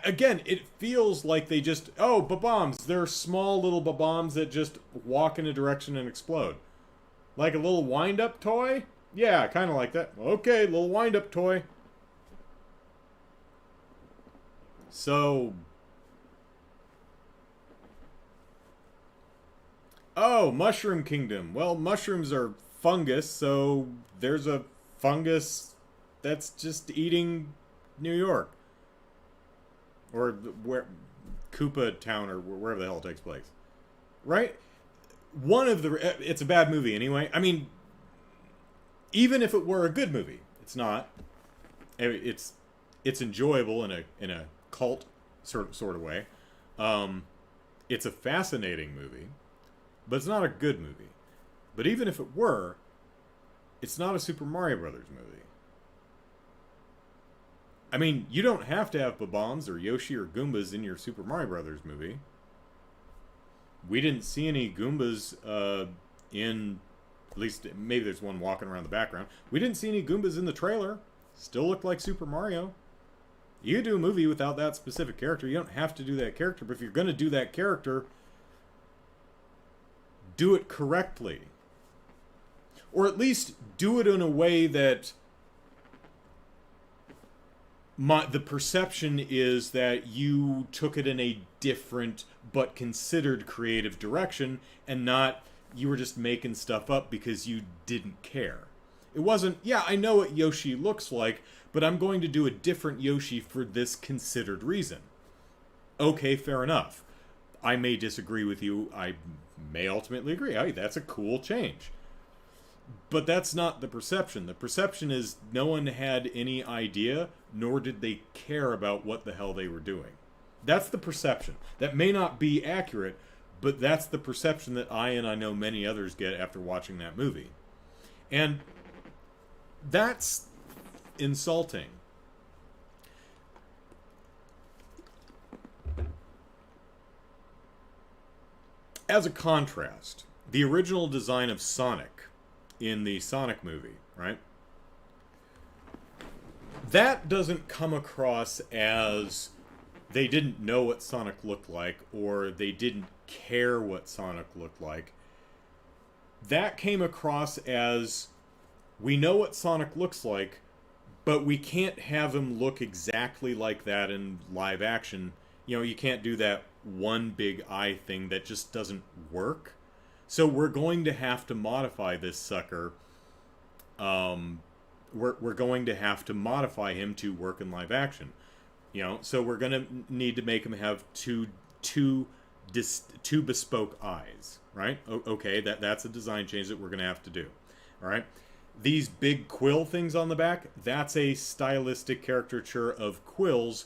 Again, it feels like they just... Oh, Babams. They're small little Babams that just walk in a direction and explode. Like a little wind-up toy? Yeah, kind of like that. Okay, little wind-up toy. So... Oh, Mushroom Kingdom. Well, mushrooms are fungus, so there's a fungus that's just eating New York. Or where Koopa Town, or wherever the hell it takes place. Right? It's a bad movie anyway. I mean, even if it were a good movie, it's not. It's enjoyable in a cult sort of way. It's a fascinating movie. But it's not a good movie. But even if it were, it's not a Super Mario Brothers movie. I mean, you don't have to have Babams or Yoshi or Goombas in your Super Mario Brothers movie. We didn't see any Goombas in... At least, maybe there's one walking around the background. We didn't see any Goombas in the trailer. Still looked like Super Mario. You could do a movie without that specific character. You don't have to do that character. But if you're going to do that character... do it correctly. Or at least do it in a way that the perception is that you took it in a different but considered creative direction, and not you were just making stuff up because you didn't care. It wasn't, yeah, I know what Yoshi looks like, but I'm going to do a different Yoshi for this considered reason. Okay, fair enough. I may disagree with you. I may ultimately agree. Hey, that's a cool change. But that's not the perception. The perception is no one had any idea, nor did they care about what the hell they were doing. That's the perception. That may not be accurate, but that's the perception that I know many others get after watching that movie. And that's insulting. As a contrast, the original design of Sonic in the Sonic movie, right? That doesn't come across as they didn't know what Sonic looked like, or they didn't care what Sonic looked like. That came across as, we know what Sonic looks like, but we can't have him look exactly like that in live action. You know, you can't do that one big eye thing. That just doesn't work. So we're going to have to modify this sucker. We're going to have to modify him to work in live action. You know, so we're going to need to make him have two bespoke eyes, right? Okay, that's a design change that we're going to have to do. All right. These big quill things on the back, that's a stylistic caricature of quills.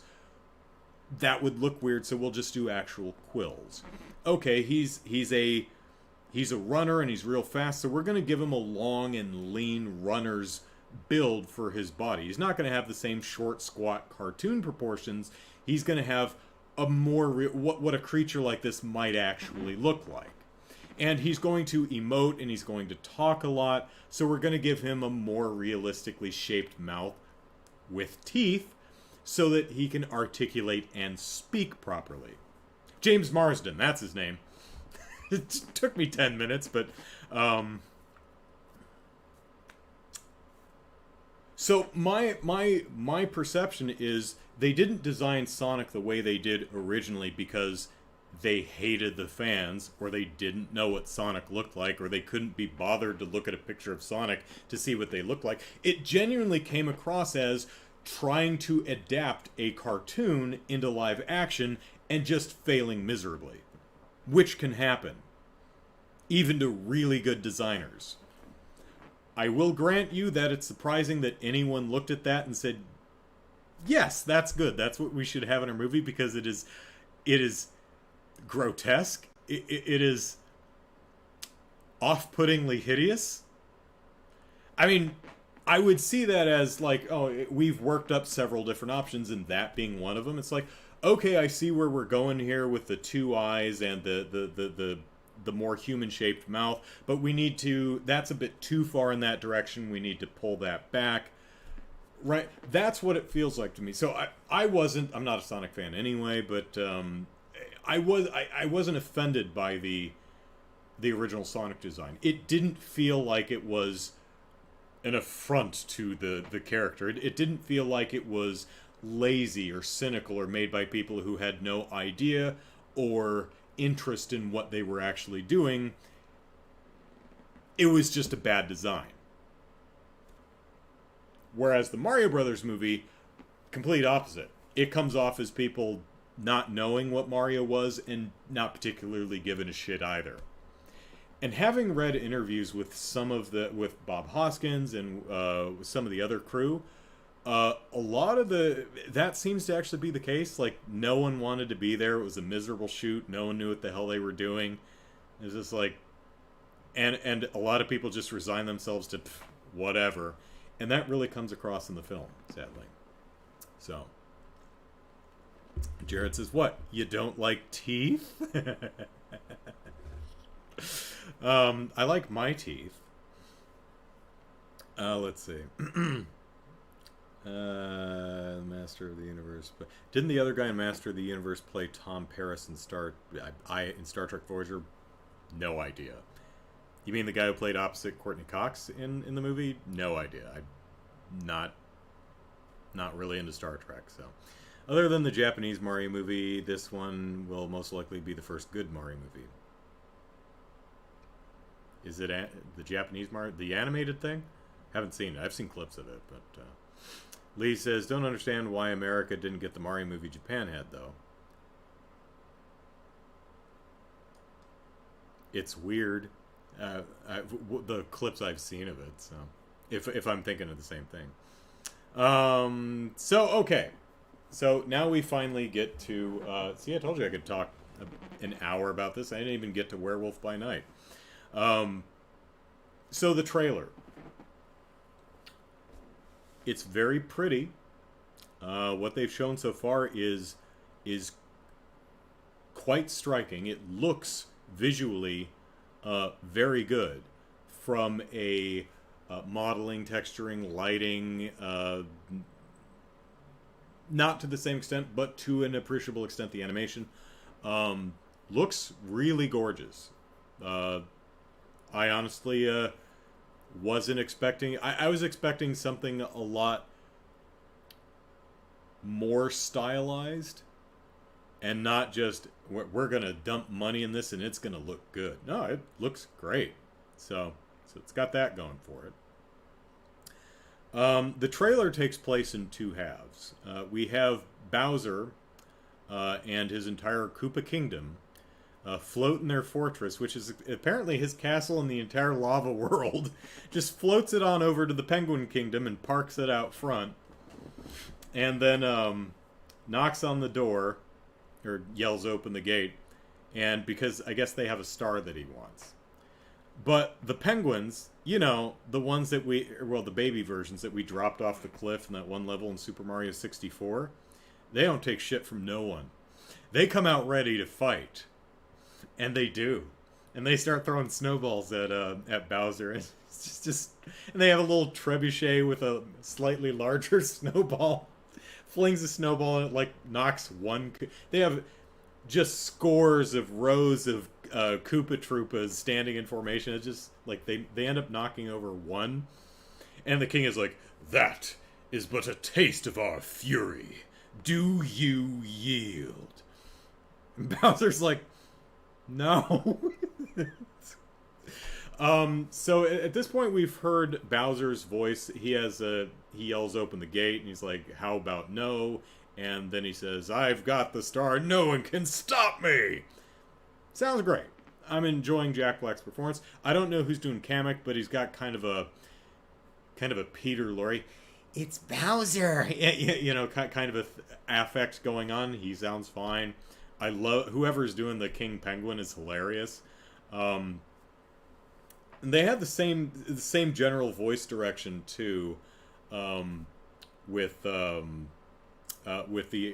That would look weird, so we'll just do actual quills. Okay, he's a runner and he's real fast, so we're going to give him a long and lean runner's build for his body. He's not going to have the same short, squat cartoon proportions. He's going to have a more what a creature like this might actually look like. And he's going to emote and he's going to talk a lot, so we're going to give him a more realistically shaped mouth with teeth so that he can articulate and speak properly. James Marsden, that's his name. It took me 10 minutes, but... So my perception is they didn't design Sonic the way they did originally because they hated the fans, or they didn't know what Sonic looked like, or they couldn't be bothered to look at a picture of Sonic to see what they looked like. It genuinely came across as trying to adapt a cartoon into live action and just failing miserably, which can happen. even to really good designers. I will grant you that it's surprising that anyone looked at that and said, yes, that's good. That's what we should have in our movie, because it is grotesque. It is off-puttingly hideous. I mean, I would see that as like, oh, we've worked up several different options, and that being one of them. It's like, okay, I see where we're going here with the two eyes and the more human-shaped mouth, but we need to, that's a bit too far in that direction. We need to pull that back. Right? That's what it feels like to me. So I'm not a Sonic fan anyway, but I wasn't offended by the original Sonic design. It didn't feel like it was an affront to the character. It didn't feel like it was lazy or cynical or made by people who had no idea or interest in what they were actually doing. It was just a bad design. Whereas the Mario Brothers movie, complete opposite. It comes off as people not knowing what Mario was and not particularly giving a shit either. And having read interviews with with Bob Hoskins and some of the other crew, a lot of that seems to actually be the case. Like, no one wanted to be there. It was a miserable shoot. No one knew what the hell they were doing. It was just like, and a lot of people just resigned themselves to whatever. And that really comes across in the film, sadly. So, Jared says, what? You don't like teeth? I like my teeth. Let's see. Master of the Universe. Didn't the other guy in Master of the Universe play Tom Paris in Star Trek Voyager? No idea. You mean the guy who played opposite Courtney Cox in the movie? No idea. I'm not really into Star Trek, so. Other than the Japanese Mario movie, this one will most likely be the first good Mario movie. Is it the Japanese Mario, the animated thing? Haven't seen it. I've seen clips of it, but Lee says, don't understand why America didn't get the Mario movie Japan had, though. It's weird. The clips I've seen of it, so if I'm thinking of the same thing. Okay. So now we finally get to see, I told you I could talk an hour about this. I didn't even get to Werewolf by Night. So the trailer. It's very pretty. What they've shown so far is quite striking. It looks visually very good from a modeling, texturing, lighting, not to the same extent, but to an appreciable extent, the animation looks really gorgeous. I honestly wasn't expecting... I was expecting something a lot more stylized and not just, we're going to dump money in this and it's going to look good. No, it looks great. So it's got that going for it. The trailer takes place in two halves. We have Bowser and his entire Koopa Kingdom float in their fortress, which is apparently his castle in the entire lava world. Just floats it on over to the Penguin Kingdom and parks it out front. And then knocks on the door, or yells open the gate, and because I guess they have a star that he wants. But the penguins, you know, the ones that the baby versions that we dropped off the cliff in that one level in Super Mario 64, they don't take shit from no one. They come out ready to fight. And they do. And they start throwing snowballs at Bowser. And it's just and they have a little trebuchet with a slightly larger snowball. Flings a snowball and it, like, knocks one... They have just scores of rows of Koopa Troopas standing in formation. It's just, like, they end up knocking over one. And the king is like, that is but a taste of our fury. Do you yield? And Bowser's like, no. So at this point we've heard Bowser's voice. He yells open the gate and he's like, how about no? And then he says, I've got the star. No one can stop me. Sounds great. I'm enjoying Jack Black's performance. I don't know who's doing Kamek, but he's got kind of a Peter Lorre. It's Bowser, you know, kind of a affect going on. He sounds fine. I love whoever's doing the King Penguin is hilarious. They have the same general voice direction too, with the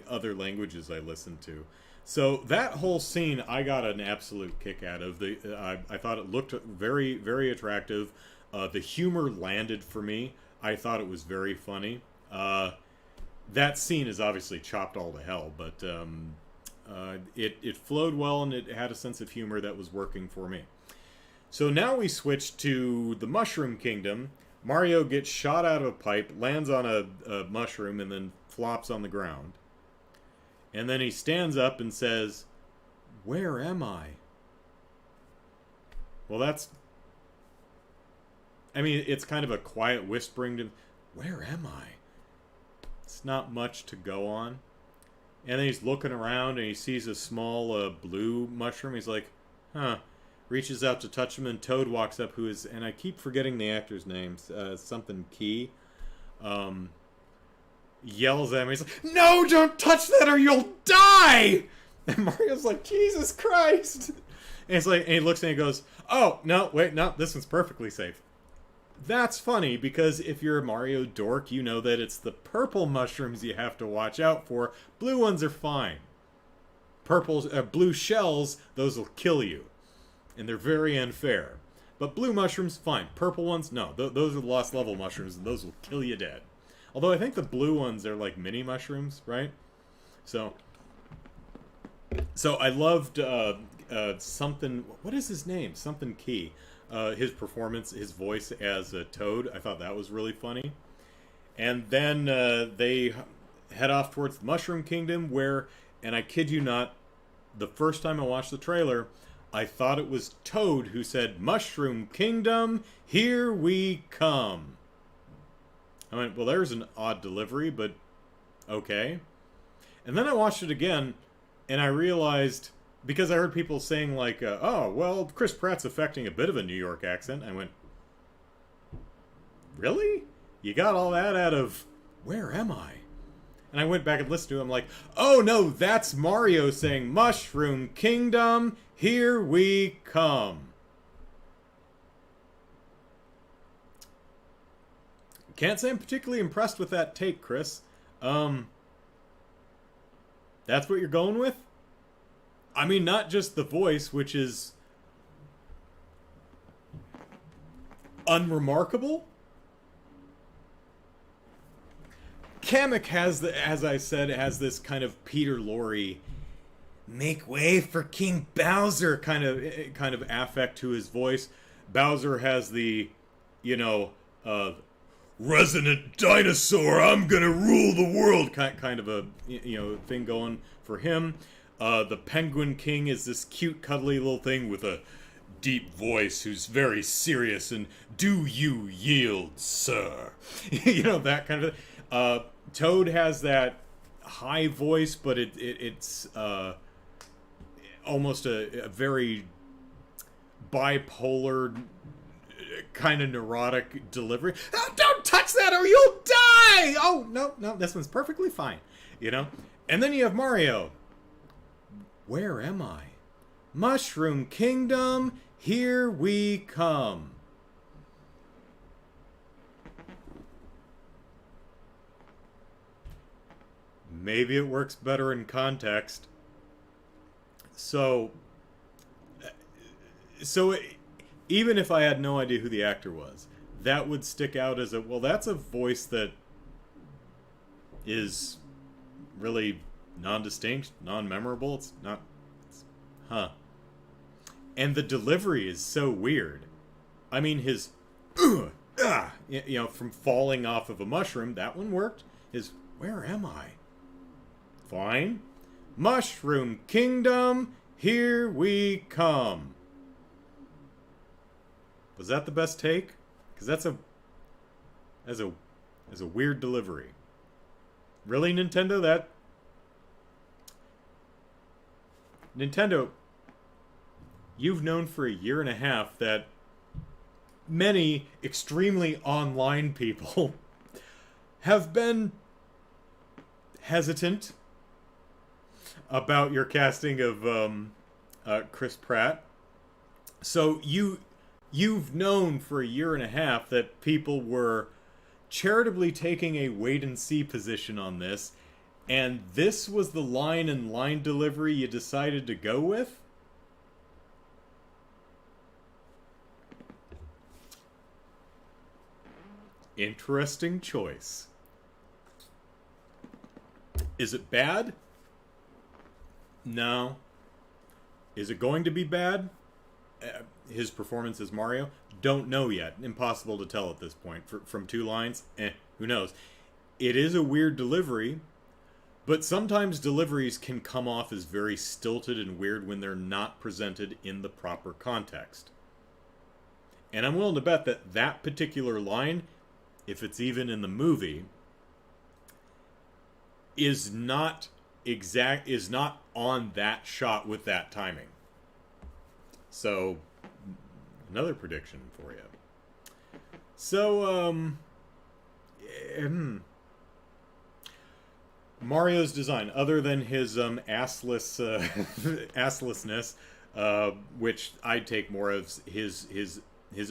other languages I listen to. So that whole scene, I got an absolute kick out of. I thought it looked very, very attractive. The humor landed for me. I thought it was very funny. That scene is obviously chopped all to hell, but it flowed well and it had a sense of humor that was working for me. So now we switch to the Mushroom Kingdom. Mario gets shot out of a pipe, lands on a mushroom, and then flops on the ground. And then he stands up and says, "Where am I?" Well, it's kind of a quiet whispering to, "Where am I?" It's not much to go on. And then he's looking around and he sees a small blue mushroom. He's like, huh. Reaches out to touch him, and Toad walks up, who is, and I keep forgetting the actor's name, something Key. Yells at him. He's like, "No, don't touch that or you'll die!" And Mario's like, "Jesus Christ!" And he looks and he goes, "Oh, no, wait, no, this one's perfectly safe." That's funny, because if you're a Mario dork, you know that it's the purple mushrooms you have to watch out for. Blue ones are fine. Blue shells, those will kill you. And they're very unfair. But blue mushrooms, fine. Purple ones, no. Those are the lost level mushrooms, and those will kill you dead. Although I think the blue ones are like mini mushrooms, right? So I loved something... What is his name? Something Key. His performance, his voice as a Toad. I thought that was really funny. And then they head off towards the Mushroom Kingdom, where, and I kid you not, the first time I watched the trailer, I thought it was Toad who said, "Mushroom Kingdom, here we come." I went, well, there's an odd delivery, but okay. And then I watched it again, and I realized, because I heard people saying like, oh, well, Chris Pratt's affecting a bit of a New York accent. I went, really? You got all that out of, "Where am I?" And I went back and listened to him like, oh no, that's Mario saying, "Mushroom Kingdom, here we come." Can't say I'm particularly impressed with that take, Chris. That's what you're going with? I mean, not just the voice, which is unremarkable. Kamek has, as I said, has this kind of Peter Lorre, "Make way for King Bowser" kind of affect to his voice. Bowser has the, "Resident dinosaur, I'm gonna rule the world" kind of a thing going for him. The Penguin King is this cute, cuddly little thing with a deep voice who's very serious and, "Do you yield, sir?" That kind of thing. Toad has that high voice, but it's almost a very bipolar, kind of neurotic delivery. "Oh, don't touch that or you'll die!" "Oh, no, this one's perfectly fine." And then you have Mario. "Where am I? Mushroom Kingdom, here we come." Maybe it works better in context. So even if I had no idea who the actor was, that would stick out as that's a voice that is really non-distinct, non-memorable. It's not... And the delivery is so weird. I mean, his... from falling off of a mushroom, that one worked. His, "Where am I?" Fine. "Mushroom Kingdom, here we come." Was that the best take? Because that's a weird delivery. Really, Nintendo? Nintendo, you've known for a year and a half that many extremely online people have been hesitant about your casting of Chris Pratt. So you've known for a year and a half that people were charitably taking a wait and see position on this, and this was the line and line delivery you decided to go with? Interesting choice. Is it bad? No. Is it going to be bad? His performance as Mario? Don't know yet. Impossible to tell at this point. From two lines? Who knows? It is a weird delivery, but sometimes deliveries can come off as very stilted and weird when they're not presented in the proper context. And I'm willing to bet that that particular line, if it's even in the movie, is not on that shot with that timing. So, another prediction for you. So, Mario's design, other than his asslessness, which I'd take more as his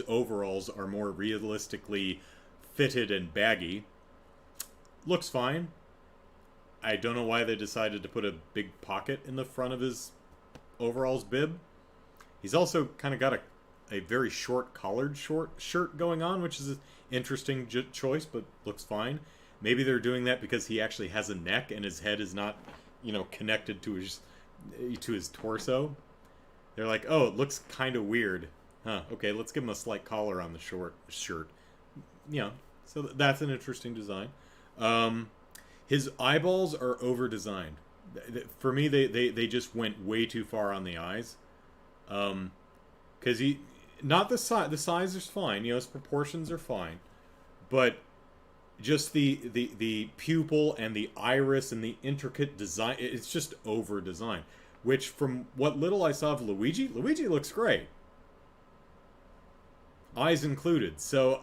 overalls are more realistically fitted and baggy, looks fine. I don't know why they decided to put a big pocket in the front of his overalls bib. He's also kind of got a very short collared shirt going on, which is an interesting choice, but looks fine. Maybe they're doing that because he actually has a neck and his head is not, connected to his torso. They're like, oh, it looks kind of weird. Huh, okay, let's give him a slight collar on the short shirt. So that's an interesting design. His eyeballs are over-designed. For me, they just went way too far on the eyes. Because not the size. The size is fine. His proportions are fine, but just the pupil and the iris and the intricate design, it's just over-designed. Which, from what little I saw of Luigi looks great, eyes included. So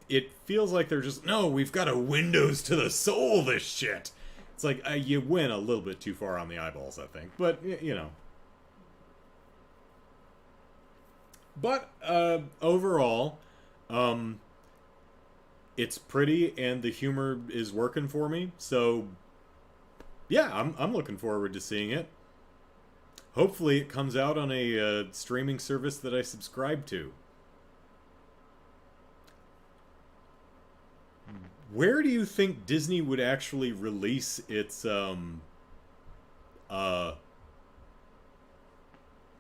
it feels like they're just, no, we've got a Windows to the soul this shit. It's like, you went a little bit too far on the eyeballs, I think. But, But, overall, it's pretty and the humor is working for me. So, yeah, I'm looking forward to seeing it. Hopefully it comes out on a streaming service that I subscribe to. Where do you think Disney would actually release its, would I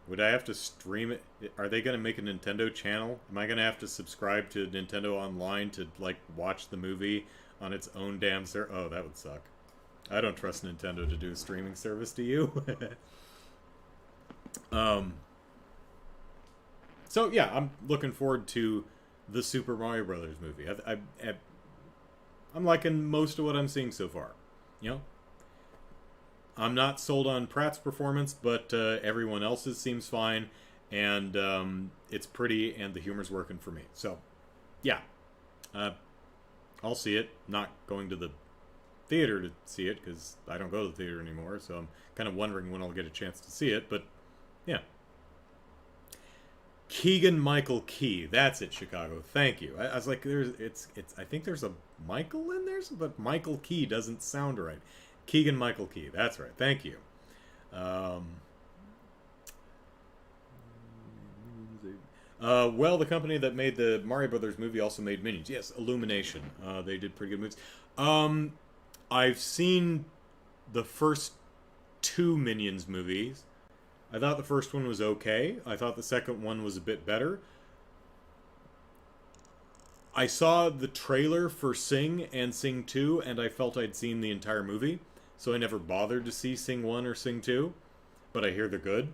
have to stream it? Are they going to make a Nintendo channel? Am I going to have to subscribe to Nintendo Online to, watch the movie on its own damn server? Oh, that would suck. I don't trust Nintendo to do a streaming service, do you? So, yeah, I'm looking forward to the Super Mario Brothers movie. I'm liking most of what I'm seeing so far. I'm not sold on Pratt's performance, but everyone else's seems fine, and it's pretty, and the humor's working for me. So, yeah, I'll see it. Not going to the theater to see it, because I don't go to the theater anymore, so I'm kind of wondering when I'll get a chance to see it, but, yeah. Keegan-Michael Key. That's it, Chicago. Thank you. I was like, I think there's a Michael in there, but Michael Key doesn't sound right. Keegan-Michael Key. That's right. Thank you. Well, the company that made the Mario Brothers movie also made Minions. Yes, Illumination. They did pretty good movies. I've seen the first two Minions movies. I thought the first one was okay. I thought the second one was a bit better. I saw the trailer for Sing and Sing 2, and I felt I'd seen the entire movie, so I never bothered to see Sing 1 or Sing 2, but I hear they're good.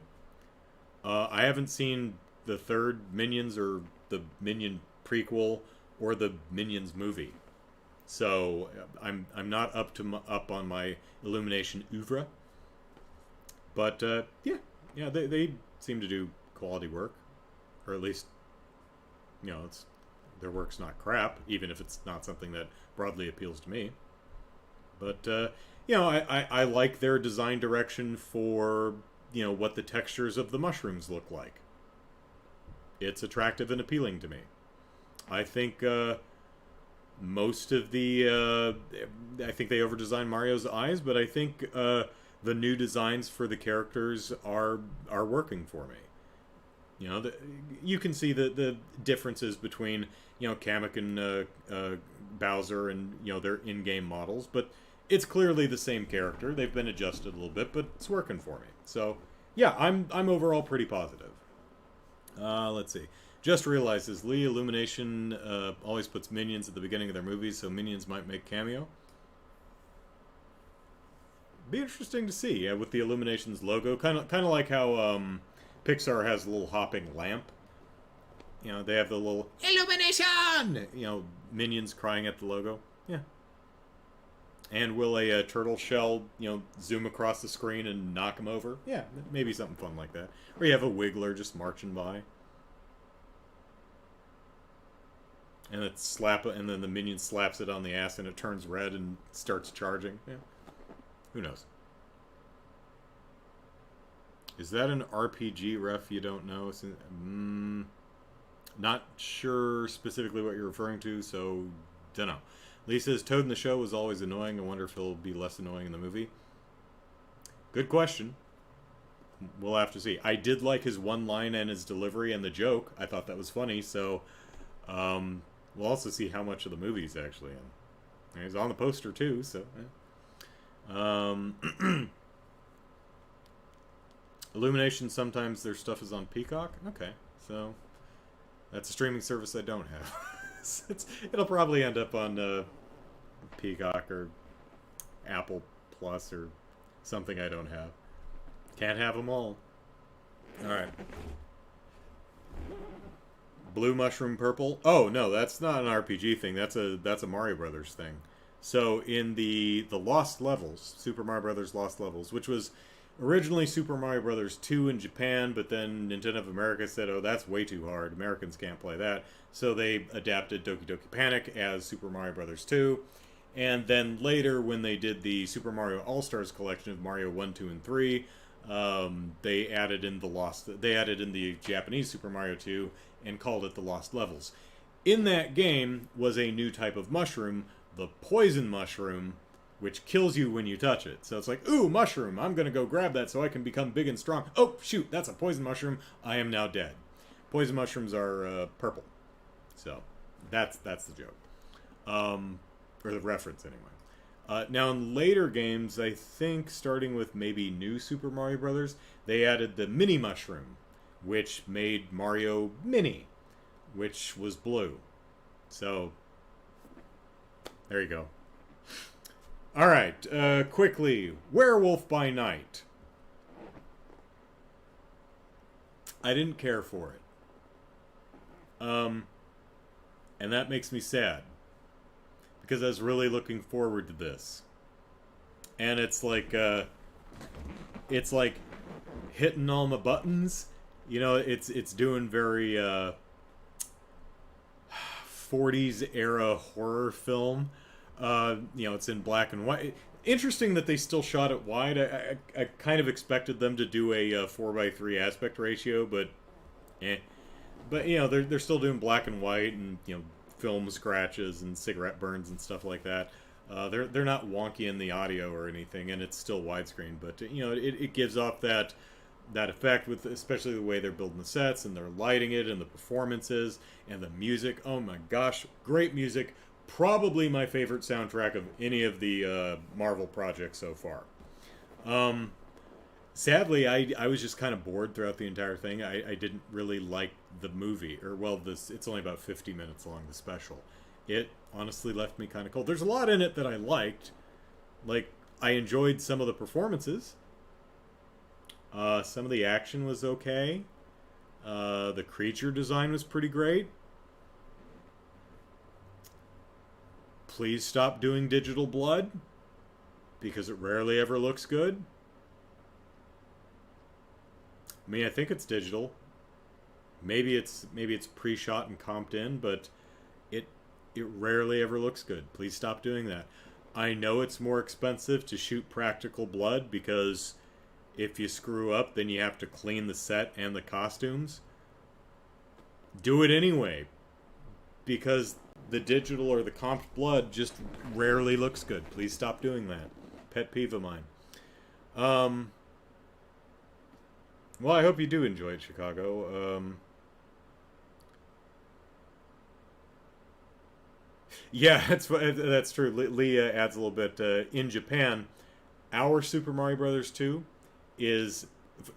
I haven't seen the third Minions or the Minion prequel or the Minions movie, so I'm not up on my Illumination oeuvre. But yeah, they seem to do quality work, or at least, it's their work's not crap, even if it's not something that broadly appeals to me. But I like their design direction for what the textures of the mushrooms look like. It's attractive and appealing to me. I think most of the I think they over-designed Mario's eyes, but I think the new designs for the characters are working for me. You can see the differences between Kamek and Bowser and their in-game models, but it's clearly the same character. They've been adjusted a little bit, but it's working for me. So yeah, I'm overall pretty positive. Let's see. Just realizes Lee Illumination always puts Minions at the beginning of their movies, so Minions might make cameo. Be interesting to see with the Illuminations logo, kind of like how Pixar has a little hopping lamp. They have the little Illumination. Minions crying at the logo. Yeah. And will a turtle shell, zoom across the screen and knock him over? Yeah, maybe something fun like that. Or you have a Wiggler just marching by. And and then the minion slaps it on the ass and it turns red and starts charging. Yeah. Who knows? Is that an RPG ref you don't know? Not sure specifically what you're referring to, so don't know. Lee says, Toad in the show was always annoying. I wonder if he'll be less annoying in the movie. Good question. We'll have to see. I did like his one line and his delivery and the joke. I thought that was funny, so we'll also see how much of the movie he's actually in. And he's on the poster too, so Illumination, sometimes their stuff is on Peacock. Okay, so that's a streaming service I don't have. It'll probably end up on Peacock or Apple Plus or something I don't have. Can't have them all. Alright. Blue mushroom purple. Oh, no, that's not an RPG thing. That's a Mario Brothers thing. So in the Lost Levels, Super Mario Brothers Lost Levels, which was originally Super Mario Brothers 2 in Japan, but then Nintendo of America said, oh, that's way too hard. Americans can't play that. So they adapted Doki Doki Panic as Super Mario Brothers 2. And then later, when they did the Super Mario All-Stars collection of Mario 1, 2, and 3, they added in the Japanese Super Mario 2 and called it the Lost Levels. In that game was a new type of mushroom, the poison mushroom, which kills you when you touch it. So it's like, ooh, mushroom, I'm going to go grab that so I can become big and strong. Oh, shoot, that's a poison mushroom. I am now dead. Poison mushrooms are purple. So that's the joke. Or the reference, anyway. Now, in later games, I think, starting with maybe New Super Mario Brothers, they added the mini mushroom, which made Mario mini, which was blue. So, there you go. Alright, quickly. Werewolf by Night. I didn't care for it. And that makes me sad. Because I was really looking forward to this. And it's like hitting all my buttons. It's doing very 40s era horror film. It's in black and white. Interesting that they still shot it wide. I kind of expected them to do a 4:3 aspect ratio, but they're still doing black and white and film scratches and cigarette burns and stuff like that. They're not wonky in the audio or anything, and it's still widescreen. But it gives off that effect with especially the way they're building the sets and they're lighting it and the performances and the music. Oh my gosh, great music! Probably my favorite soundtrack of any of the Marvel projects so far. Sadly, I was just kind of bored throughout the entire thing. I didn't really like the movie. It's only about 50 minutes long, the special. It honestly left me kind of cold. There's a lot in it that I liked. Like, I enjoyed some of the performances. Some of the action was okay. The creature design was pretty great. Please stop doing digital blood, because it rarely ever looks good. I mean, I think it's digital. Maybe it's pre-shot and comped in, but it it rarely ever looks good. Please stop doing that. I know it's more expensive to shoot practical blood because if you screw up, then you have to clean the set and the costumes. Do it anyway, because the digital or the comped blood just rarely looks good. Please stop doing that. Pet peeve of mine. Well, I hope you do enjoy it, Chicago. Yeah, that's true. Leah adds a little bit. In Japan, our Super Mario Brothers 2 is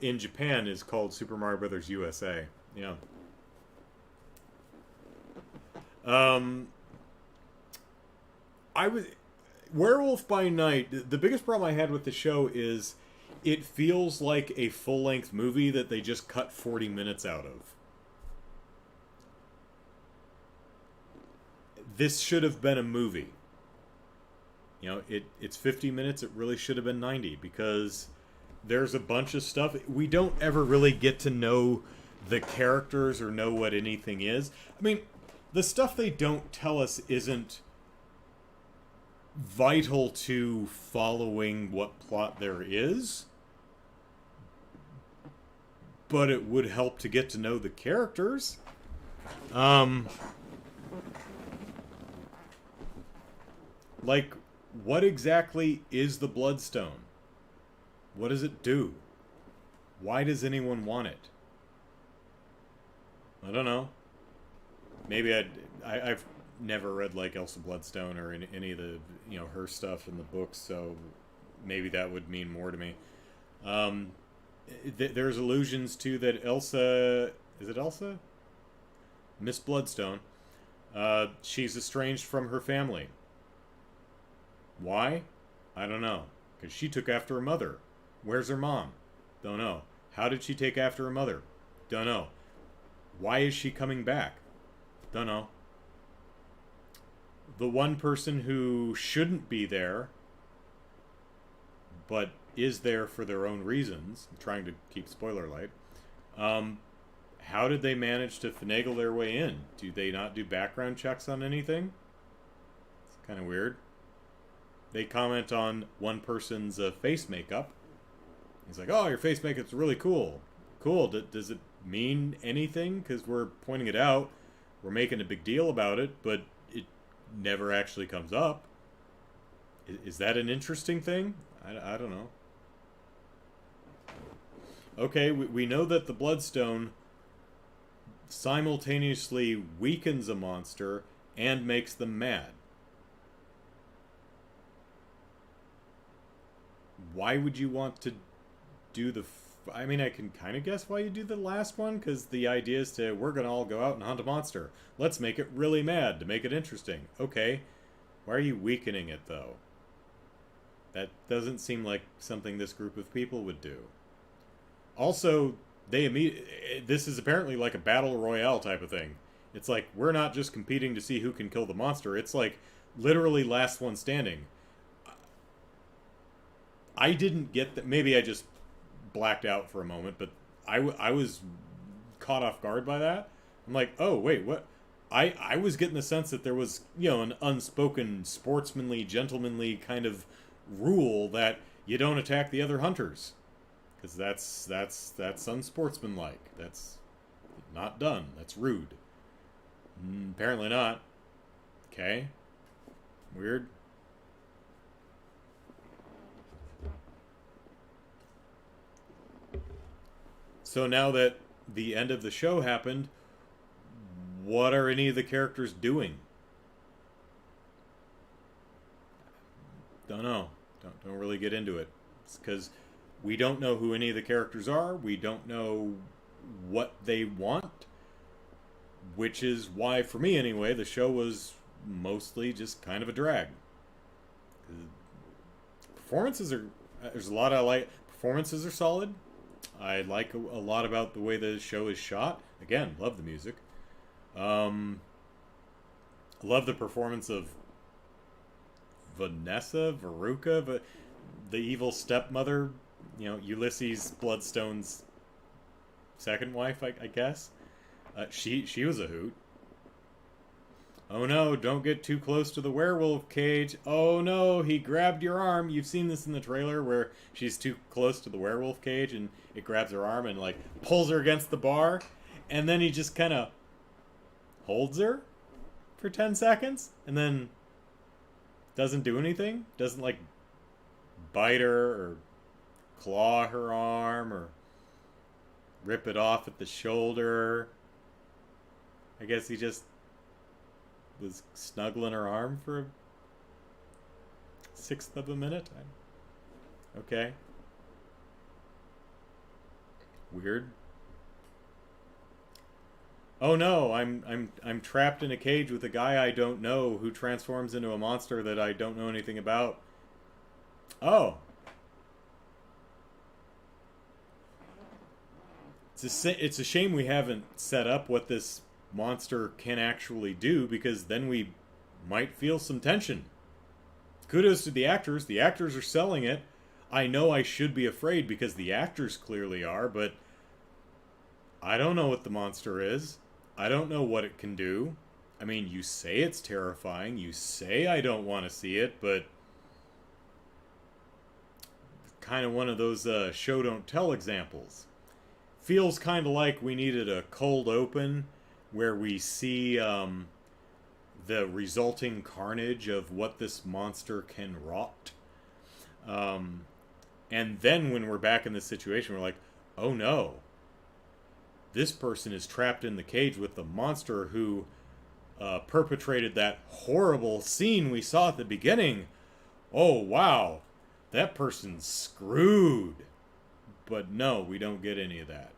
in Japan is called Super Mario Brothers USA. Yeah. I was Werewolf by Night. The biggest problem I had with the show is it feels like a full-length movie that they just cut 40 minutes out of. This should have been a movie. You know, it's 50 minutes. It really should have been 90 because there's a bunch of stuff. We don't ever really get to know the characters or know what anything is. I mean, the stuff they don't tell us isn't vital to following what plot there is, but it would help to get to know the characters. Like, what exactly is the Bloodstone? What does it do? Why does anyone want it? I don't know. Maybe I've never read like Elsa Bloodstone or any of the her stuff in the books, so maybe that would mean more to me. There's allusions to that Elsa, is it Elsa? Miss Bloodstone. She's estranged from her family. Why? I don't know. Because she took after her mother. Where's her mom? Don't know. How did she take after her mother? Don't know. Why is she coming back? Don't know. The one person who shouldn't be there, but is there for their own reasons, I'm trying to keep spoiler light, how did they manage to finagle their way in? Do they not do background checks on anything? It's kind of weird. They comment on one person's face makeup. He's like, oh, your face makeup's really cool. Cool. Does it mean anything? Because we're pointing it out. We're making a big deal about it, but it never actually comes up. Is that an interesting thing? I don't know. Okay, we know that the Bloodstone simultaneously weakens a monster and makes them mad. Why would you want to do the... I mean, I can kind of guess why you do the last one, because the idea is we're going to all go out and hunt a monster. Let's make it really mad to make it interesting. Okay. Why are you weakening it, though? That doesn't seem like something this group of people would do. Also, this is apparently like a battle royale type of thing. It's like, we're not just competing to see who can kill the monster. It's like, literally last one standing. I didn't get that. Maybe I just blacked out for a moment, but I was caught off guard by that. I'm like, oh, wait, what? I was getting the sense that there was, an unspoken, sportsmanly, gentlemanly kind of rule that you don't attack the other hunters. Because that's unsportsmanlike. That's not done. That's rude. Apparently not. Okay. Weird. So now that the end of the show happened, what are any of the characters doing? Don't know. Don't really get into it. It's because we don't know who any of the characters are. We don't know what they want. Which is why, for me anyway, the show was mostly just kind of a drag. Performances are... There's a lot I like. Performances are solid. I like a lot about the way the show is shot. Again, love the music. Love the performance of Veruca, the evil stepmother, Ulysses Bloodstone's second wife, I guess. She was a hoot. Oh no, don't get too close to the werewolf cage. Oh no, he grabbed your arm. You've seen this in the trailer where she's too close to the werewolf cage and it grabs her arm and like pulls her against the bar. And then he just kind of holds her for 10 seconds and then doesn't do anything. Doesn't like bite her or claw her arm or rip it off at the shoulder. I guess he just was snuggling her arm for a sixth of a minute. Okay. Weird. Oh no, I'm trapped in a cage with a guy I don't know who transforms into a monster that I don't know anything about. Oh. It's a shame we haven't set up what this monster can actually do, because then we might feel some tension. Kudos to the actors. The actors are selling it. I know I should be afraid because the actors clearly are, but I don't know what the monster is. I don't know what it can do. I mean, you say it's terrifying. You say I don't want to see it, but kind of one of those show don't tell examples. Feels kind of like we needed a cold open where we see the resulting carnage of what this monster can wrought. And then when we're back in this situation, we're like, oh no, this person is trapped in the cage with the monster who perpetrated that horrible scene we saw at the beginning. Oh wow, that person's screwed. But no, we don't get any of that.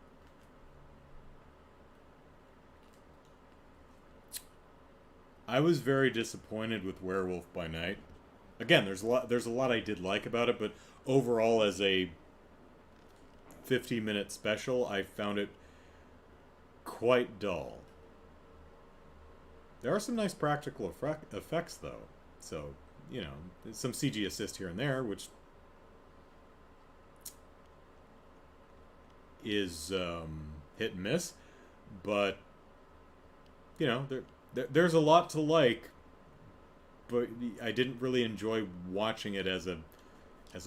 I was very disappointed with Werewolf by Night. Again, there's a lot I did like about it, but overall as a 50-minute special, I found it quite dull. There are some nice practical effects though. So, you know, some CG assist here and there, which is hit and miss, but you know, there's a lot to like, but I didn't really enjoy watching it as a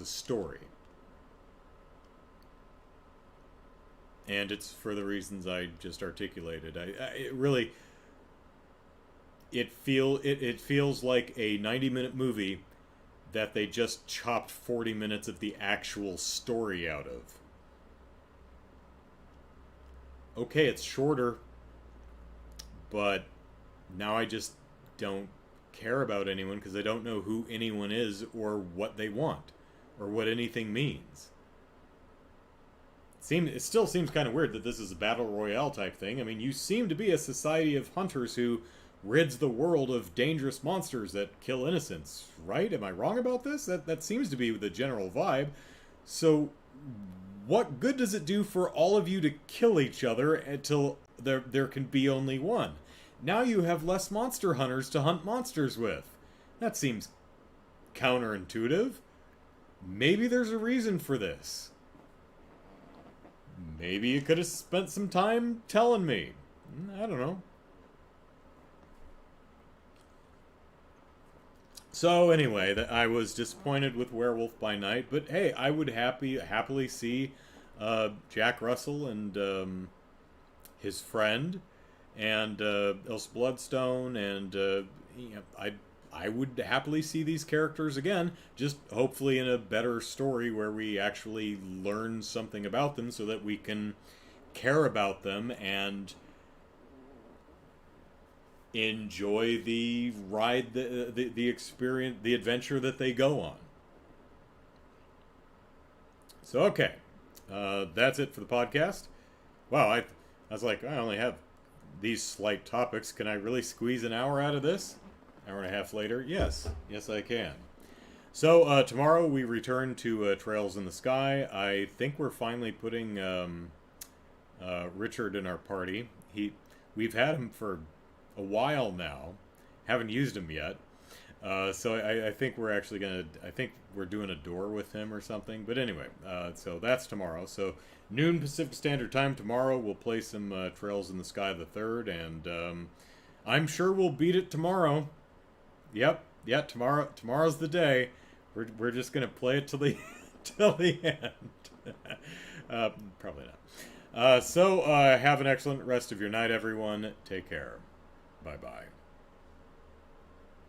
story. And it's for the reasons I just articulated. It feels like a 90-minute movie that they just chopped 40 minutes of the actual story out of. Okay, it's shorter, but now I just don't care about anyone because I don't know who anyone is or what they want or what anything means. It still seems kind of weird that this is a battle royale type thing. I mean, you seem to be a society of hunters who rids the world of dangerous monsters that kill innocents, right? Am I wrong about this? That seems to be the general vibe. So what good does it do for all of you to kill each other until there can be only one? Now you have less monster hunters to hunt monsters with. That seems counterintuitive. Maybe there's a reason for this. Maybe you could have spent some time telling me. I don't know. So anyway, I was disappointed with Werewolf by Night, but hey, I would happily see Jack Russell and his friend and Ilse Bloodstone, and I would happily see these characters again, just hopefully in a better story where we actually learn something about them so that we can care about them and enjoy the ride, the experience, the adventure that they go on. So, okay. That's it for the podcast. Wow, I was like, I only have these slight topics. Can I really squeeze an hour out of this? Hour and a half later? Yes, I can. So tomorrow we return to Trails in the Sky. I think we're finally putting Richard in our party. We've had him for a while now. Haven't used him yet. So I think we're actually gonna. I think we're doing a door with him or something. But anyway, so that's tomorrow. So noon Pacific Standard Time tomorrow. We'll play some Trails in the Sky the Third, and I'm sure we'll beat it tomorrow. Yep, yeah. Tomorrow's the day. We're just gonna play it till the till the end. Probably not. So have an excellent rest of your night, everyone. Take care. Bye bye.